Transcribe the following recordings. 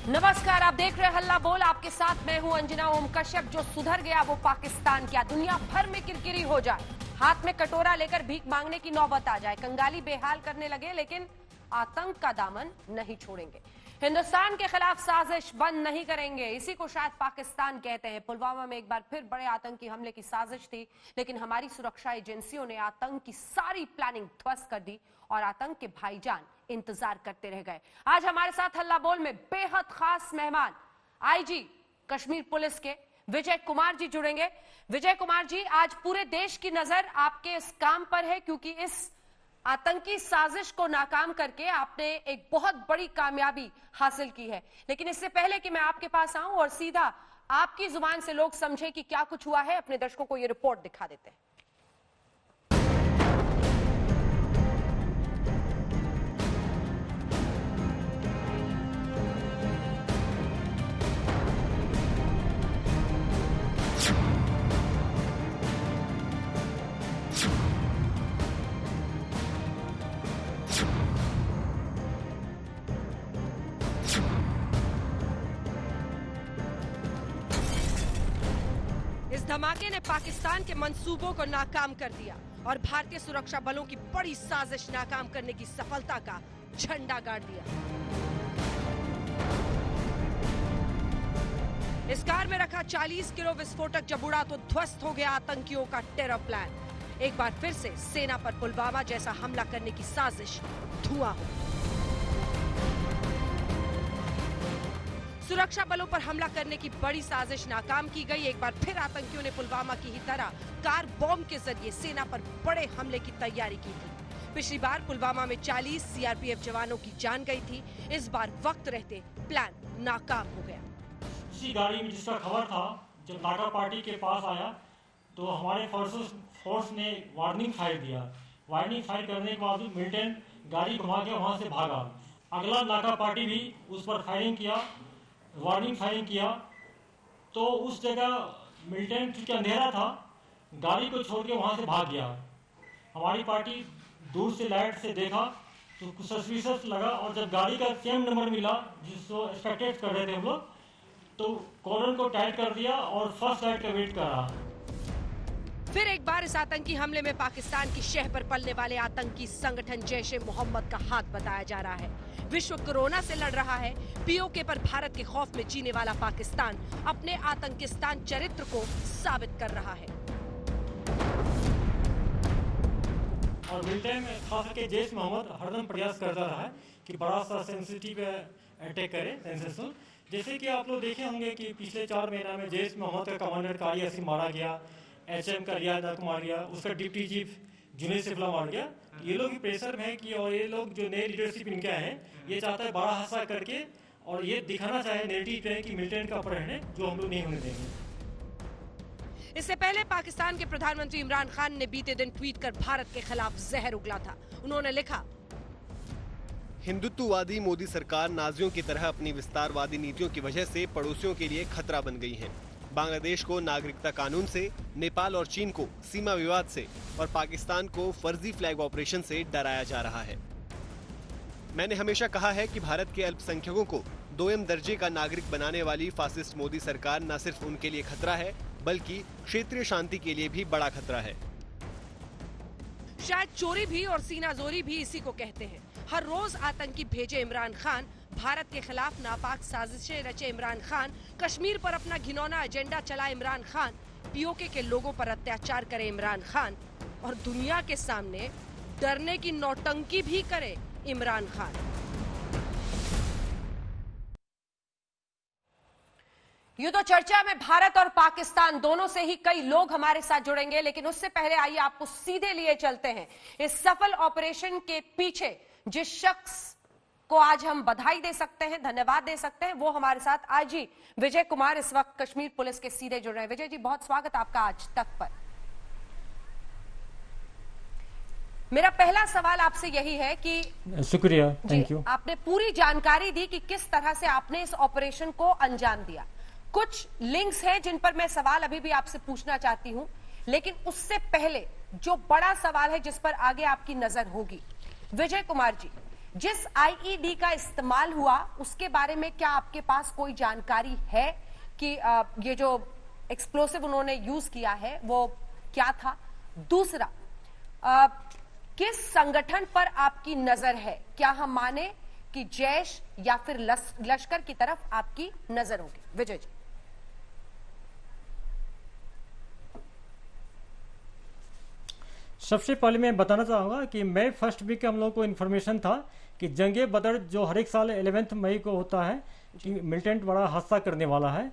नमस्कार, आप देख रहे हैं हल्ला बोल। आपके साथ मैं हूं अंजना। ओम कश्यप। जो सुधर गया वो पाकिस्तान क्या दुनिया भर में किरकिरी हो जाए, हाथ में कटोरा लेकर भीख मांगने की नौबत आ जाए, कंगाली बेहाल करने लगे, लेकिन आतंक का दामन नहीं छोड़ेंगे। हिंदुस्तान के खिलाफ साजिश बंद नहीं करेंगे, इसी को शायद पाकिस्तान कहते हैं। पुलवामा में एक बार फिर बड़े आतंकी हमले की साजिश थी, लेकिन हमारी सुरक्षा एजेंसियों ने आतंक की सारी प्लानिंग ध्वस्त कर दी और आतंक के भाईजान इंतजार करते रह गए। आज हमारे साथ हल्ला बोल में बेहद खास मेहमान आईजी कश्मीर पुलिस के विजय कुमार जी जुड़ेंगे। विजय कुमार जी, आज पूरे देश की नजर आपके इस काम पर है, क्योंकि इस आतंकी साजिश को नाकाम करके आपने एक बहुत बड़ी कामयाबी हासिल की है। लेकिन इससे पहले कि मैं आपके पास आऊं और सीधा आपकी जुबान से लोग समझे कि क्या कुछ हुआ है, अपने दर्शकों को यह रिपोर्ट दिखा देते हैं। इस धमाके ने पाकिस्तान के मंसूबों को नाकाम कर दिया और भारतीय सुरक्षा बलों की बड़ी साजिश नाकाम करने की सफलता का झंडा गाड़ दिया। इस कार में रखा 40 किलो विस्फोटक जब उड़ा तो ध्वस्त हो गया आतंकियों का टेरर प्लान। एक बार फिर से सेना पर पुलवामा जैसा हमला करने की साजिश धुआं हो। सुरक्षा बलों पर हमला करने की बड़ी साजिश नाकाम की गई। एक बार फिर आतंकियों ने पुलवामा की ही तरह कार बॉम्ब के जरिए सेना पर बड़े हमले की तैयारी की थी। पिछली बार पुलवामा में 40 सीआरपीएफ जवानों की जान गई थी। इस बार वक्त रहते प्लान नाकाम हो गया। इसी गाड़ी में जिसका खबर था, जब नाका पार्टी के पास आया तो हमारे फोर्स ने वार्निंग फायर दिया। वार्निंग फायर करने के बाद मिलिटेंट गाड़ी घुमा के वहां से भागा। अगला नाका पार्टी भी उस पर फायरिंग किया, वार्निंग फायरिंग किया। तो उस जगह मिलिटेंट चूंकि अंधेरा था, गाड़ी को छोड़ के वहां से भाग गया। हमारी पार्टी दूर से लाइट से देखा तो कुछ सस्पिशियस लगा, और जब गाड़ी का सेम नंबर मिला जिसको एक्सपेक्टेड कर रहे थे हम लोग, तो कॉर्नर को टाइट कर दिया और फर्स्ट लाइट का वेट करा। फिर एक बार इस आतंकी हमले में पाकिस्तान की शह पर पलने वाले आतंकी संगठन जैश ए मोहम्मद का हाथ बताया जा रहा है। विश्व कोरोना से लड़ रहा है। पीओके पर भारत के खौफ में जीने वाला पाकिस्तान अपने आतंकिस्तान चरित्र को साबित कर रहा है। और मिलिटेंट में खास करके जैश मोहम्मद हरदम प्रयास करता रहा है कि बड़ा सा सेंसिटिव अटैक करे, सेंसेशनल। जैसे कि आप लोग देखे होंगे कि पिछले 4 महीना में जैश मोहम्मद का कमांडर कारी यासीन मारा गया, एचएम का रियाज को मार गया, उसका डिप्टी चीफ जुनेद सिफला मार गया। ये लोग भी प्रेशर में है कि, और ये लोग जो नए लीडरशिप इनके हैं, ये चाहता है बड़ा हादसा करके और ये दिखाना चाहे नेगेटिव पे कि मिलिटेंट का अपहरण है, जो हम लोग नहीं होने देंगे। इससे पहले पाकिस्तान के प्रधानमंत्री इमरान खान ने बीते दिन ट्वीट कर भारत के खिलाफ जहर उगला था। उन्होंने लिखा, हिंदुत्ववादी मोदी सरकार नाजियों की तरह अपनी विस्तारवादी नीतियों की वजह से पड़ोसियों के लिए खतरा बन गई है। बांग्लादेश को नागरिकता कानून से, नेपाल और चीन को सीमा विवाद से और पाकिस्तान को फर्जी फ्लैग ऑपरेशन से डराया जा रहा है। मैंने हमेशा कहा है कि भारत के अल्पसंख्यकों को 2M दर्जे का नागरिक बनाने वाली फासिस्ट मोदी सरकार न सिर्फ उनके लिए खतरा है, बल्कि क्षेत्रीय शांति के लिए भी बड़ा खतरा है। शायद चोरी भी और सीनाजोरी भी इसी को कहते हैं। हर रोज आतंकी भेजे इमरान खान, भारत के खिलाफ नापाक साजिशें रचे इमरान खान, कश्मीर पर अपना घिनौना एजेंडा चला इमरान खान, पीओके के लोगों पर अत्याचार करे इमरान खान और दुनिया के सामने डरने की नौटंकी भी करे इमरान खान। यूं तो चर्चा में भारत और पाकिस्तान दोनों से ही कई लोग हमारे साथ जुड़ेंगे, लेकिन उससे पहले आइए आपको सीधे लिए चलते हैं इस सफल ऑपरेशन के पीछे जिस शख्स को आज हम बधाई दे सकते हैं, धन्यवाद दे सकते हैं, वो हमारे साथ आईजी विजय कुमार इस वक्त कश्मीर पुलिस के सीधे जुड़ रहे हैं। विजय जी, बहुत स्वागत आपका आज तक पर। मेरा पहला सवाल आपसे यही है कि शुक्रिया, थैंक यू। आपने पूरी जानकारी दी कि किस तरह से आपने इस ऑपरेशन को अंजाम दिया। कुछ लिंक्स हैं जिन पर मैं सवाल अभी भी आपसे पूछना चाहती हूं, लेकिन उससे पहले जो बड़ा सवाल है जिस पर आगे आपकी नजर होगी, विजय कुमार जी, जिस आईईडी का इस्तेमाल हुआ उसके बारे में क्या आपके पास कोई जानकारी है कि ये जो एक्सप्लोसिव उन्होंने यूज किया है वो क्या था? दूसरा, किस संगठन पर आपकी नजर है? क्या हम माने कि जैश या फिर लश्कर की तरफ आपकी नजर होगी? विजय जी। सबसे पहले मैं बताना चाहूँगा कि मई फर्स्ट वीक के हम लोगों को इन्फॉर्मेशन था कि जंगे बदर जो हर एक साल 11 मई को होता है कि मिलिटेंट बड़ा हादसा करने वाला है,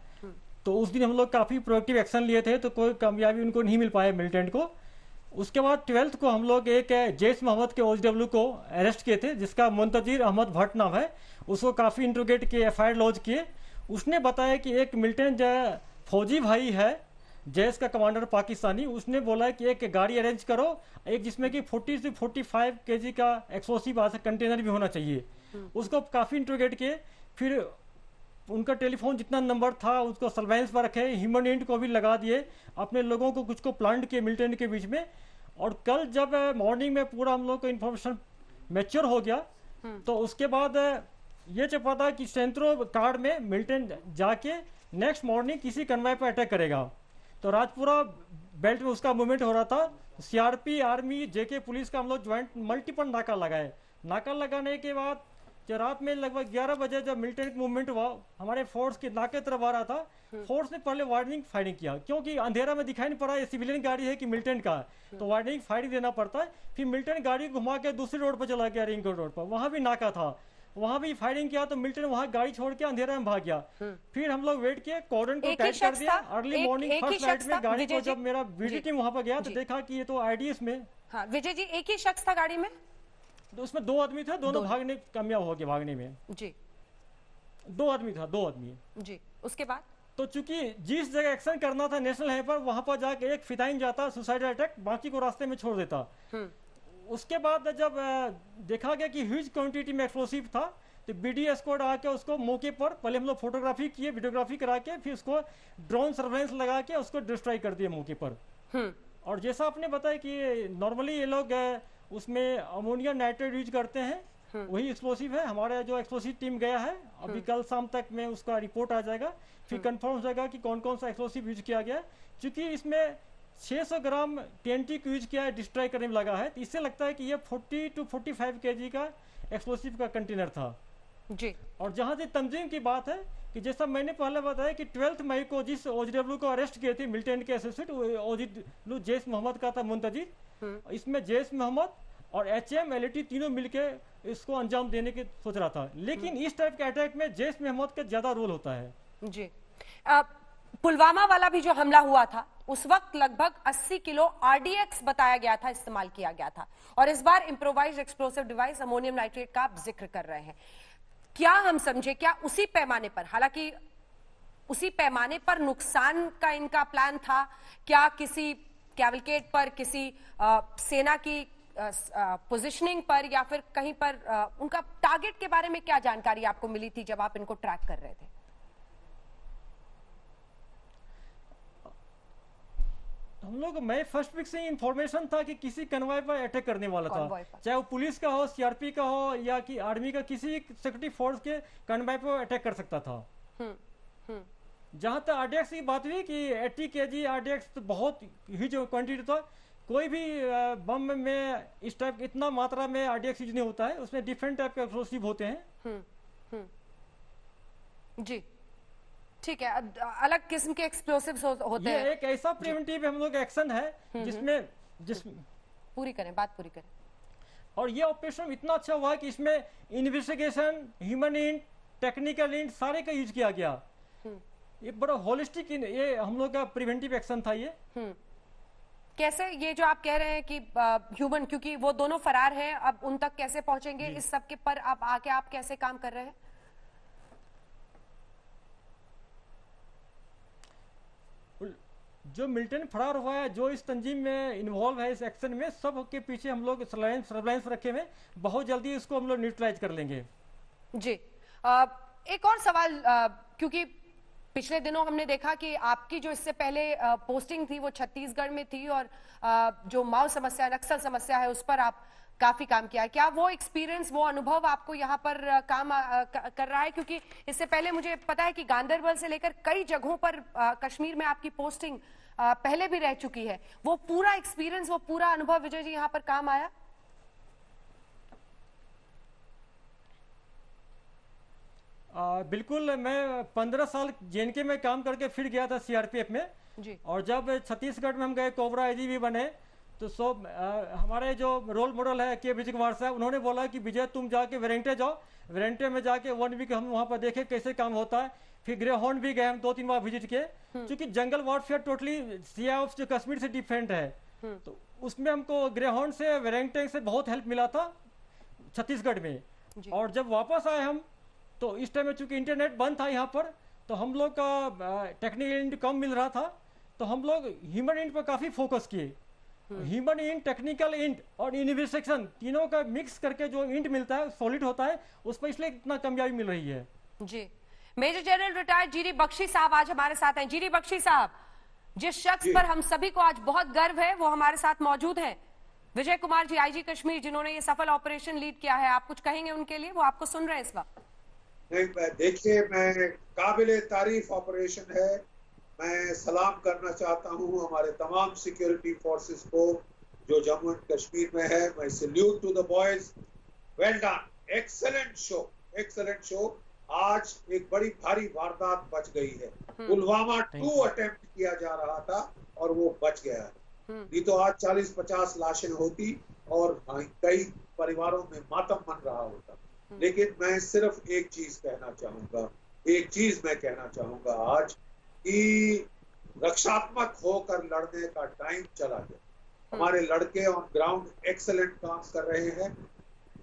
तो उस दिन हम लोग काफ़ी प्रोएक्टिव एक्शन लिए थे, तो कोई कामयाबी उनको नहीं मिल पाया मिलिटेंट को। उसके बाद 12th को हम लोग एक जैश मोहम्मद के OGW को अरेस्ट किए थे, जिसका मुंतजिर अहमद भट्ट नाम है। उसको काफ़ी इंट्रोगेट किए, FIR लॉन्च किए। उसने बताया कि एक मिलिटेंट फौजी भाई है जैश का कमांडर पाकिस्तानी, उसने बोला कि एक गाड़ी अरेंज करो, एक जिसमें कि 40 से 45 kg का एक्सप्लोसिव कंटेनर भी होना चाहिए। उसको काफ़ी इंट्रोगेट किए, फिर उनका टेलीफोन जितना नंबर था उसको सर्वेलेंस पर रखे, ह्यूमन एंड को भी लगा दिए, अपने लोगों को कुछ को प्लांट किए मिलिटेंट के बीच में। और कल जब मॉर्निंग में पूरा हम लोग को इन्फॉर्मेशन मैच्योर हो गया, तो उसके बाद ये चपा था कि सेंट्रो कार्ड में मिलिटेंट जाके नेक्स्ट मॉर्निंग किसी कन्वाय पर अटैक करेगा। तो राजपुरा बेल्ट में उसका मूवमेंट हो रहा था। CRP, आर्मी, JK पुलिस का हम लोग ज्वाइंट मल्टीपल नाका लगाए। नाका लगाने के बाद जो रात में लगभग 11 बजे जब मिलिटेंट मूवमेंट हुआ, हमारे फोर्स के नाके तरफ आ रहा था, फोर्स ने पहले वार्निंग फायरिंग किया, क्योंकि अंधेरा में दिखाई नहीं पड़ा ये सिविलियन गाड़ी है कि मिलिटेंट का है, तो वार्निंग फायरिंग देना पड़ता है। फिर मिलिटेंट गाड़ी घुमा के दूसरी रोड पर चला गया, रिंग रोड पर, वहां भी नाका था, वहां भी फायरिंग किया, तो मिलिटेंट वहां गाड़ी छोड़ के अंधेरा में भाग गया। फिर हम लोग वेट किए, कॉर्डन को टाइट कर दिया। अर्ली मॉर्निंग फर्स्ट नाइट में गाड़ी को जब मेरा VD टीम वहां पर गया तो देखा कि ये तो IDS में। हाँ विजय जी, एक ही शख्स था गाड़ी में? तो उसमें 2 आदमी थे, दोनों भागने कामयाब हो गए भागने में जी। 2 आदमी था, 2 आदमी जी। उसके बाद तो चूंकि जिस जगह एक्शन करना था नेशनल हाईवे पर, वहां पर जाके एक फिदाइन जाता सुसाइड अटैक, बाकी को रास्ते में छोड़ देता। उसके बाद जब देखा गया कि ह्यूज क्वांटिटी में एक्सप्लोसिव था, तो BD स्क्वाड आके उसको मौके पर पहले हम लोग फोटोग्राफी किए, वीडियोग्राफी करा के, फिर उसको ड्रोन सर्वेलेंस लगा के उसको डिस्ट्रॉय कर दिया मौके पर। और जैसा आपने बताया कि नॉर्मली ये लोग उसमें अमोनिया नाइट्रेट यूज करते हैं, वही एक्सप्लोसिव है। हमारा जो एक्सप्लोसिव टीम गया है, अभी कल शाम तक में उसका रिपोर्ट आ जाएगा, फिर कंफर्म हो जाएगा कि कौन कौन सा एक्सप्लोसिव यूज किया गया है। क्योंकि इसमें 600 ग्राम TNT को यूज किया है, डिस्ट्रॉय करने में लगा है, तो इससे लगता है कि ये 40 to 45 kg का एक्सप्लोसिव का कंटेनर था जी। और जहां से तंजीम की बात है कि जैसा मैंने पहले बताया कि 12 मई को जिस OGW को अरेस्ट किए थे मिलिटेंट के एसोसिएट, OGW जैश मोहम्मद का था मुंतजिर। इसमें जैश मोहम्मद और HM LAT तीनों मिलके इसको अंजाम देने की सोच रहा था, लेकिन इस टाइप के अटैक में जैश मोहम्मद का ज्यादा रोल होता है। जी। पुलवामा वाला भी जो हमला हुआ था, उस वक्त लगभग 80 किलो RDX बताया गया था, इस्तेमाल किया गया था, और इस बार improvised explosive device ammonium nitrate का आप जिक्र कर रहे हैं। क्या हम समझे, क्या उसी पैमाने पर, हालांकि उसी पैमाने पर नुकसान का इनका प्लान था? क्या किसी कैवलकेड पर, किसी सेना की पोजीशनिंग पर, या फिर कहीं पर उनका टारगेट के बारे में क्या जानकारी आपको मिली थी जब आप इनको ट्रैक कर रहे थे? हम लोग मई फर्स्ट वीक से इंफॉर्मेशन था कि किसी कन्वॉय पर अटैक करने वाला था, चाहे वो पुलिस का हो, CRP का हो, या कि आर्मी का, किसी सिक्योरिटी फोर्स के कन्वॉय पर अटैक कर सकता था। जहां तक RDX की बात हुई कि 80 kg RDX तो बहुत ही जो क्वांटिटी था, कोई भी बम में इस टाइप इतना मात्रा में RDX यूज नहीं होता है, उसमें डिफरेंट टाइप के एक्सप्लोसिव होते हैं। जी ठीक है, अलग किस्म के एक्सप्लोसिव्स होते हैं। ये एक ऐसा प्रिवेंटिव हम लोग एक्शन है जिसमें पूरी करें, बात पूरी करें। और ये ऑपरेशन इतना अच्छा हुआ कि इसमें investigation, human int, technical int सारे का यूज किया गया। ये बड़ा होलिस्टिक ये हम लोग का प्रिवेंटिव एक्शन था ये। कैसे ये जो आप कह रहे हैं कि ह्यूमन, क्योंकि वो दोनों फरार हैं, अब उन तक कैसे पहुंचेंगे, इस सब के पर आप आके आप कैसे काम कर रहे हैं? जो मिलिटेंट फरार हुआ है, जो इस तंजीम में इन्वॉल्व है, इस एक्शन में, सब के पीछे हम लोग सर्वेलेंस रखे हुए, बहुत जल्दी इसको हम लोग न्यूट्रलाइज कर लेंगे। जी। एक और सवाल, क्योंकि पिछले दिनों हमने देखा कि आपकी जो इससे पहले पोस्टिंग थी वो छत्तीसगढ़ में थी, और जो माओ समस्या, नक्सल समस्या है, उस पर आप काफी काम किया है। क्या वो एक्सपीरियंस, वो अनुभव आपको यहाँ पर काम कर रहा है? क्योंकि इससे पहले मुझे पता है कि गांदरबल से लेकर कई जगहों पर कश्मीर में आपकी पोस्टिंग पहले भी रह चुकी है। वो पूरा एक्सपीरियंस, वो पूरा अनुभव विजय जी यहाँ पर काम आया? बिल्कुल। मैं 15 साल जेएनके में काम करके फिर गया था सीआरपीएफ में जी। और जब छत्तीसगढ़ में हम गए, कोबरा आईजी बने, तो सब हमारे जो रोल मॉडल है के विजय कुमार साहब, उन्होंने बोला कि विजय तुम जाके वेरेंटे जाओ, वेरेंटे में जाके 1 वीक हम वहाँ पर देखे कैसे काम होता है। फिर ग्रे हॉर्न भी गए हम 2-3 बार विजिट किए, क्योंकि जंगल वॉरफेयर टोटली सीआईएफ जो कश्मीर से डिफरेंट है, तो उसमें हमको ग्रे हॉर्न से, वेरेंटे से बहुत हेल्प मिला था छत्तीसगढ़ में। और जब वापस आए हम, तो इस टाइम में चूंकि इंटरनेट बंद था यहाँ पर, तो हम लोग का टेक्निकल इंट कम मिल रहा था, तो हम लोग ह्यूमन इंट पर काफ़ी फोकस किए। ह्यूमन इंट, टेक्निकल इंट और इन्वेस्टिगेशन तीनों का मिक्स करके जो इंट मिलता है, सॉलिड होता है, उस पर इसलिए इतना कामयाबी मिल रही है। जी। Major general retired G D Bakshi साहब आज हमारे साथ हैं। जीडी बख्शी साहब, जिस शख्स पर हम सभी को आज बहुत गर्व है वो हमारे साथ मौजूद हैं, विजय कुमार जी, आईजी कश्मीर, जिन्होंने ये सफल ऑपरेशन लीड किया है। आप कुछ कहेंगे उनके लिए? वो आपको सुन रहे हैं इस वक्त। नहीं, देखिए, मैं काबिले तारीफ ऑपरेशन है। मैं सलाम करना चाहता हूं हमारे तमाम सिक्योरिटी फोर्सेस को जो जम्मू एंड कश्मीर में है। मैं salute to the boys, well done, excellent show, excellent show. आज एक बड़ी भारी वारदात बच गई है। पुलवामा 2 अटेम्प्ट किया जा रहा था और वो बच गया है। नहीं तो आज 40-50 लाशें होती और कई परिवारों में मातम मन रहा होता। लेकिन मैं सिर्फ एक चीज कहना चाहूंगा आज कि रक्षात्मक होकर लड़ने का टाइम चला गया। हमारे लड़के ऑन ग्राउंड एक्सेलेंट काम कर रहे हैं,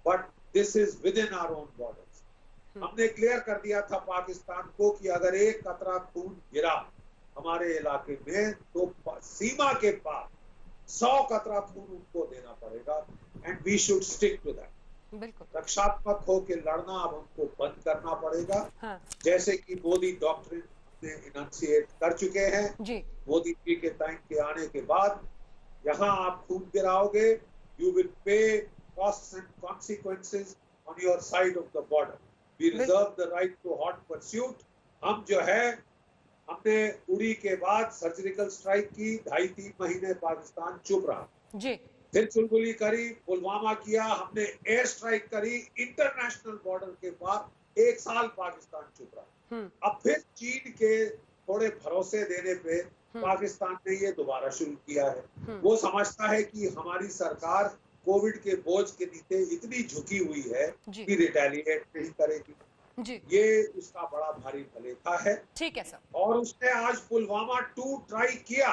but this is within our own borders. हमने क्लियर कर दिया था पाकिस्तान को कि अगर एक कतरा खून गिरा हमारे इलाके में तो सीमा के पार 100 कतरा खून उनको देना पड़ेगा, and we should stick to that. रक्षात्मक होकर लड़ना अब हमको बंद करना पड़ेगा। हाँ। जैसे कि मोदी डॉक्ट्रिन ने इनंसिएट कर चुके हैं जी। मोदी जी के टाइम के आने के बाद यहाँ आप खून गिराओगे, you will pay costs and consequences on your side of the border. We reserve the right to hot pursuit. हम जो है, हमने उड़ी के बाद सर्जिकल स्ट्राइक की, 2.5-3 महीने पाकिस्तान चुप रहा जी। फिर चुलबुली करी, पुलवामा किया, हमने एयर स्ट्राइक करी इंटरनेशनल बॉर्डर के पार, 1 साल पाकिस्तान चुप रहा। अब फिर चीन के थोड़े भरोसे देने पे पाकिस्तान ने ये दोबारा शुरू किया है। वो समझता है कि हमारी सरकार कोविड के बोझ के नीचे इतनी झुकी हुई है कि रिटेलिएट नहीं करेगी जी। ये उसका बड़ा भारी भलेखा है। ठीक है सर। और उसने आज पुलवामा 2 ट्राई किया।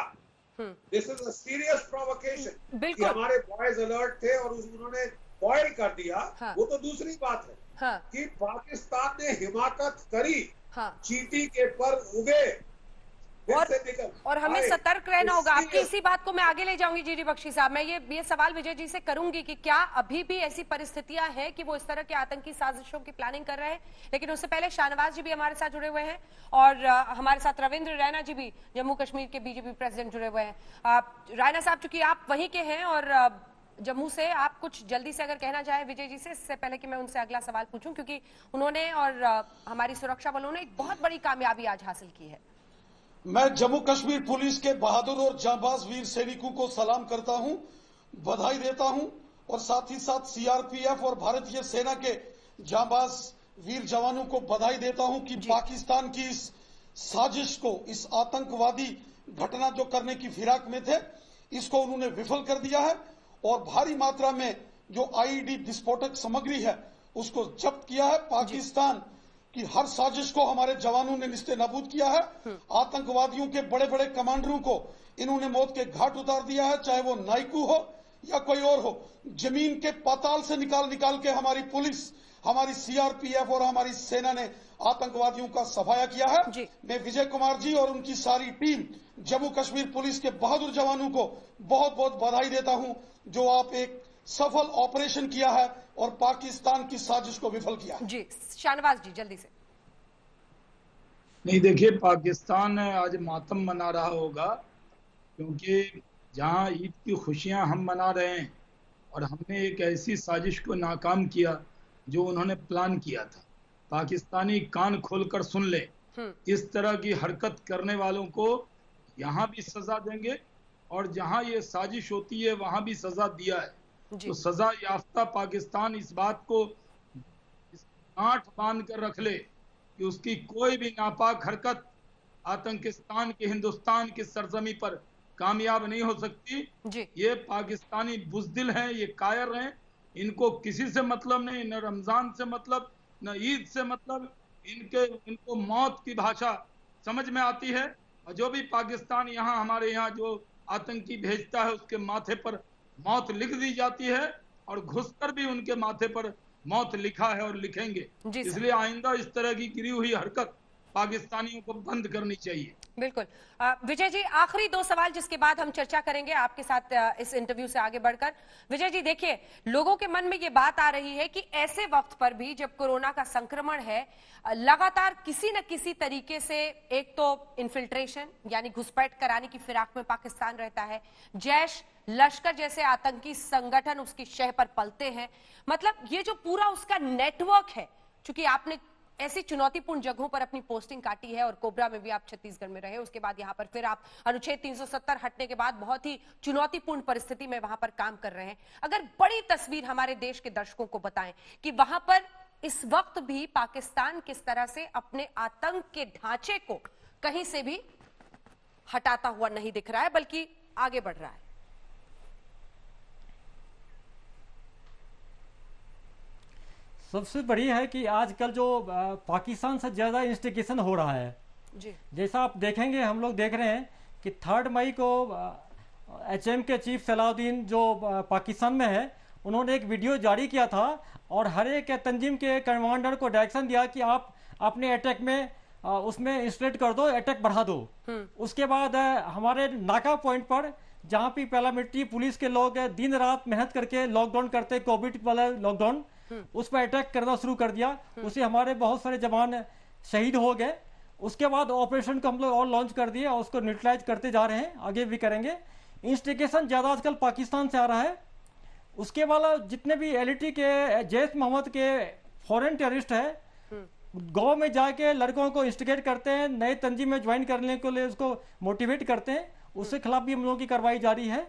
This is a serious provocation कि हमारे बॉयज अलर्ट थे और उन्होंने फॉइल कर दिया। हाँ। वो तो दूसरी बात है। हाँ। कि पाकिस्तान ने हिमाकत करी। हाँ। चींटी के पर उगे और हमें सतर्क रहना होगा। आपकी इसी बात को मैं आगे ले जाऊंगी जीडी बख्शी साहब। मैं ये सवाल विजय जी से करूंगी कि क्या अभी भी ऐसी परिस्थितियां हैं कि वो इस तरह के आतंकी साजिशों की प्लानिंग कर रहे हैं? लेकिन उससे पहले शाहनवाज जी भी हमारे साथ जुड़े हुए हैं और हमारे साथ रविंद्र रैना जी भी, जम्मू कश्मीर के बीजेपी प्रेसिडेंट, जुड़े हुए हैं। रैना साहब, चूंकि आप वहीं के हैं और जम्मू से, आप कुछ जल्दी से अगर कहना चाहें विजय जी से, इससे पहले कि मैं उनसे अगला सवाल पूछूं, क्योंकि उन्होंने और हमारी सुरक्षा बलों ने एक बहुत बड़ी कामयाबी आज हासिल की है। मैं जम्मू कश्मीर पुलिस के बहादुर और जांबाज वीर सैनिकों को सलाम करता हूं, बधाई देता हूं और साथ ही साथ सीआरपीएफ और भारतीय सेना के जांबाज वीर जवानों को बधाई देता हूं कि पाकिस्तान की इस साजिश को, इस आतंकवादी घटना जो करने की फिराक में थे, इसको उन्होंने विफल कर दिया है और भारी मात्रा में जो आईईडी विस्फोटक सामग्री है उसको जब्त किया है। पाकिस्तान कि हर साजिश को हमारे जवानों ने निस्ते नाबूद किया है। आतंकवादियों के बड़े बड़े कमांडरों को इन्होंने मौत के घाट उतार दिया है, चाहे वो नाइकू हो या कोई और हो। जमीन के पाताल से निकाल के हमारी पुलिस, हमारी सीआरपीएफ और हमारी सेना ने आतंकवादियों का सफाया किया है। मैं विजय कुमार जी और उनकी सारी टीम जम्मू कश्मीर पुलिस के बहादुर जवानों को बहुत बहुत बधाई देता हूं, जो आप एक सफल ऑपरेशन किया है और पाकिस्तान की साजिश को विफल किया है। जी शाहनवाज जी, जल्दी से। नहीं, देखिए, पाकिस्तान आज मातम मना रहा होगा, क्योंकि जहां ईद की खुशियां हम मना रहे हैं और हमने एक ऐसी साजिश को नाकाम किया जो उन्होंने प्लान किया था। पाकिस्तानी कान खोलकर सुन ले, इस तरह की हरकत करने वालों को यहाँ भी सजा देंगे और जहाँ ये साजिश होती है वहाँ भी सजा दिया है। तो सजा याफ्ता पाकिस्तान इस बात को गांठ बांध कर रख ले कि उसकी कोई भी नापाक हरकत आतंकिस्तान के हिंदुस्तान की सरजमी पर कामयाब नहीं हो सकती। ये पाकिस्तानी बुज़दिल हैं, ये कायर हैं, इनको किसी से मतलब नहीं, न रमजान से मतलब, न ईद से मतलब। इनको मौत की भाषा समझ में आती है और जो भी पाकिस्तान यहाँ हमारे यहाँ जो आतंकी भेजता है उसके माथे पर मौत लिख दी जाती है और घुसकर भी उनके माथे पर मौत लिखा है और लिखेंगे। इसलिए आइंदा इस तरह की गिरी हुई हरकत पाकिस्तानियों को बंद करनी चाहिए। बिल्कुल। विजय जी, आखिरी 2 सवाल जिसके बाद हम चर्चा करेंगे आपके साथ इस इंटरव्यू से आगे बढ़कर। विजय जी देखिए, लोगों के मन में ये बात आ रही है कि ऐसे वक्त पर भी जब कोरोना का संक्रमण है, लगातार किसी न किसी तरीके से एक तो इन्फिल्ट्रेशन यानी घुसपैठ कराने की फिराक में पाकिस्तान रहता है, जैश लश्कर जैसे आतंकी संगठन उसकी शह पर पलते हैं। मतलब ये जो पूरा उसका नेटवर्क है, चूंकि आपने ऐसी चुनौतीपूर्ण जगहों पर अपनी पोस्टिंग काटी है और कोबरा में भी आप छत्तीसगढ़ में रहे, उसके बाद यहाँ पर फिर आप अनुच्छेद 370 हटने के बाद बहुत ही चुनौतीपूर्ण परिस्थिति में वहां पर काम कर रहे हैं। अगर बड़ी तस्वीर हमारे देश के दर्शकों को बताएं कि वहां पर इस वक्त भी पाकिस्तान किस तरह से अपने आतंक के ढांचे को कहीं से भी हटाता हुआ नहीं दिख रहा है, बल्कि आगे बढ़ रहा है। सबसे बड़ी है कि आजकल जो पाकिस्तान से ज़्यादा इंस्टिगेशन हो रहा है जी। जैसा आप देखेंगे, हम लोग देख रहे हैं कि 3 मई को HM के चीफ सलाउद्दीन जो पाकिस्तान में है, उन्होंने एक वीडियो जारी किया था और हर एक तंजीम के कमांडर को डायरेक्शन दिया कि आप अपने अटैक में उसमें इंस्टेट कर दो, अटैक बढ़ा दो। उसके बाद हमारे नाका पॉइंट पर जहाँ भी पैरामिलिट्री पुलिस के लोग दिन रात मेहनत करके लॉकडाउन करते, कोविड वाला लॉकडाउन, उस पर अटैक करना शुरू कर दिया। उससे हमारे बहुत सारे जवान शहीद हो गए। उसके बाद ऑपरेशन को हम लोग और लॉन्च कर दिए और उसको न्यूट्रलाइज करते जा रहे हैं, आगे भी करेंगे। इंस्टिगेशन ज़्यादा आजकल पाकिस्तान से आ रहा है। उसके वाला जितने भी LT के जैश मोहम्मद के फॉरेन टेररिस्ट है, गांव में जाके लड़कों को इंस्टिगेट करते हैं, नए तंजीम में ज्वाइन करने के लिए उसको मोटिवेट करते हैं, उसके खिलाफ भी हम लोगों की कार्रवाई जारी है।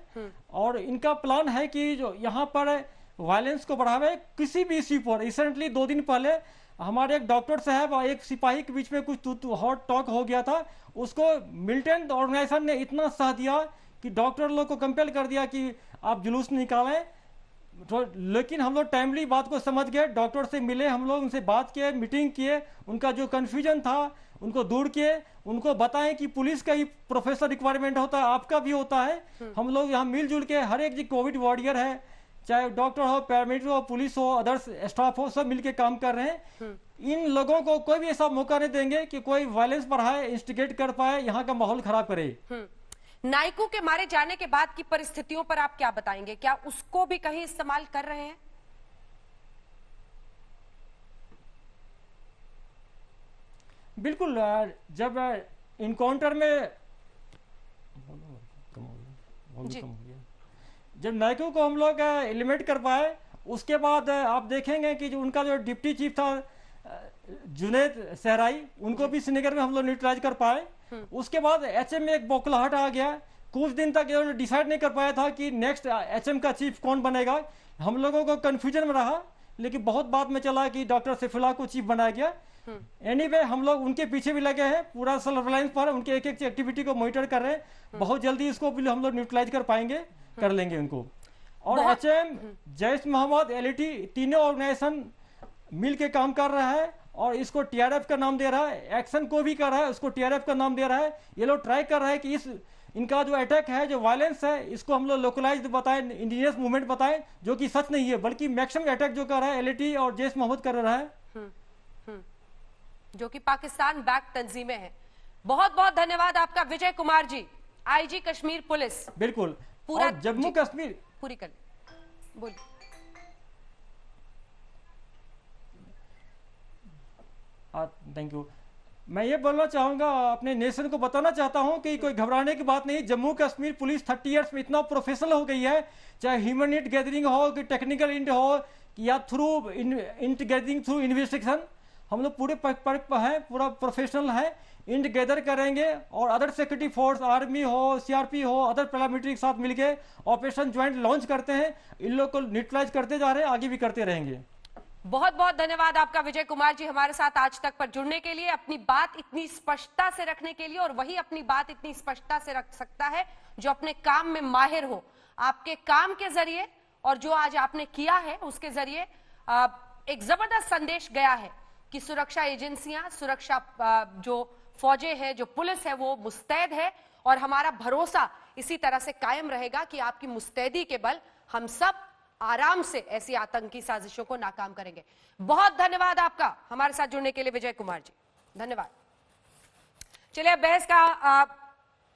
और इनका प्लान है कि जो यहाँ पर वायलेंस को बढ़ावे किसी भी इश्यू पर। रिसेंटली 2 दिन पहले हमारे एक डॉक्टर साहब और एक सिपाही के बीच में कुछ हॉट टॉक हो गया था। उसको मिलिटेंट ऑर्गेनाइजेशन ने इतना साथ दिया कि डॉक्टर लोग को कंपेल कर दिया कि आप जुलूस निकालें। तो लेकिन हम लोग टाइमली बात को समझ गए, डॉक्टर से मिले, हम लोग उनसे बात किए, मीटिंग किए, उनका जो कन्फ्यूजन था उनको दूर किए, उनको बताएं कि पुलिस का ही प्रोफेशनल रिक्वायरमेंट होता है, आपका भी होता है। हम लोग यहाँ मिलजुल के हर एक जी कोविड वॉरियर है, चाहे डॉक्टर हो, पैरामेडिक हो, पुलिस हो, अदर्स स्टाफ हो, सब मिलके काम कर रहे हैं। इन लोगों को कोई भी ऐसा मौका नहीं देंगे कि कोई वायलेंस बढ़ाए, इंस्टिगेट कर पाए, यहाँ का माहौल खराब करे। नाइकू के मारे जाने के बाद की परिस्थितियों पर आप क्या बताएंगे? क्या उसको भी कहीं इस्तेमाल कर रहे हैं? बिल्कुल। जब इनकाउंटर में जब नाइकू को हम लोग एलिमिनेट कर पाए, उसके बाद आप देखेंगे कि जो उनका जो डिप्टी चीफ था जुनेद सहराई, उनको भी श्रीनगर में हम लोग न्यूट्रलाइज कर पाए। उसके बाद HM में एक बौखलाहट आ गया। कुछ दिन तक इन्होंने डिसाइड नहीं कर पाया था कि नेक्स्ट HM का चीफ कौन बनेगा। हम लोगों को कंफ्यूजन में रहा, लेकिन बहुत बाद में चला कि डॉक्टर सैफुल्लाह को चीफ बनाया गया। एनीवे हम लोग उनके पीछे भी लगे हैं, पूरा सर्विलांस पर उनके एक एक एक्टिविटी को मॉनिटर कर रहे हैं। बहुत जल्दी इसको भी हम लोग न्यूट्रलाइज कर पाएंगे, कर लेंगे उनको। और HM, जैश मोहम्मद, LT तीनों ऑर्गेनाइजेशन मिल के काम कर रहा है और इसको TRF का नाम दे रहा है, एक्शन को भी कर रहा है, उसको TRF का नाम दे रहा है। ये लोग ट्राई कर रहा है कि इनका जो अटैक है, जो वायलेंस है, इसको हम लोग लोकलाइज्ड बताएं, इंडिजिनियस मूवमेंट बताएं, जो कि सच नहीं है, बल्कि मैक्सिमम अटैक जो कर रहा है LT और जैश मोहम्मद कर रहा है, जो कि पाकिस्तान बैक तंजीमें हैं। बहुत बहुत धन्यवाद आपका विजय कुमार जी, IG कश्मीर पुलिस। बिल्कुल। पूरा जम्मू कश्मीर पूरी कर बोलिए। Thank you. मैं ये बोलना चाहूँगा, अपने नेशन को बताना चाहता हूँ कि कोई घबराने की बात नहीं। जम्मू कश्मीर पुलिस 30 इयर्स में इतना प्रोफेशनल हो गई है, चाहे ह्यूमन इंट गैदरिंग हो कि टेक्निकल इंट हो या through int gathering through investigation, हम लोग पूरे हैं, पूरा प्रोफेशनल है। इंट गैदर करेंगे और अदर सिक्योरिटी फोर्स, आर्मी हो, सीआरपी हो, अदर पैरामिलिट्री के साथ मिलके ऑपरेशन ज्वाइंट लॉन्च करते हैं। इन लोग को न्यूट्रलाइज करते जा रहे हैं, आगे भी करते रहेंगे। बहुत बहुत धन्यवाद आपका विजय कुमार जी, हमारे साथ आज तक पर जुड़ने के लिए, अपनी बात इतनी स्पष्टता से रखने के लिए। और वही अपनी बात इतनी स्पष्टता से रख सकता है जो अपने काम में माहिर हो। आपके काम के जरिए और जो आज आपने किया है उसके जरिए एक जबरदस्त संदेश गया है कि सुरक्षा एजेंसियां, सुरक्षा जो फौजें हैं, जो पुलिस है, वो मुस्तैद है। और हमारा भरोसा इसी तरह से कायम रहेगा कि आपकी मुस्तैदी के बल हम सब आराम से ऐसी आतंकी साजिशों को नाकाम करेंगे। बहुत धन्यवाद आपका हमारे साथ जुड़ने के लिए विजय कुमार जी, धन्यवाद। चलिए बहस का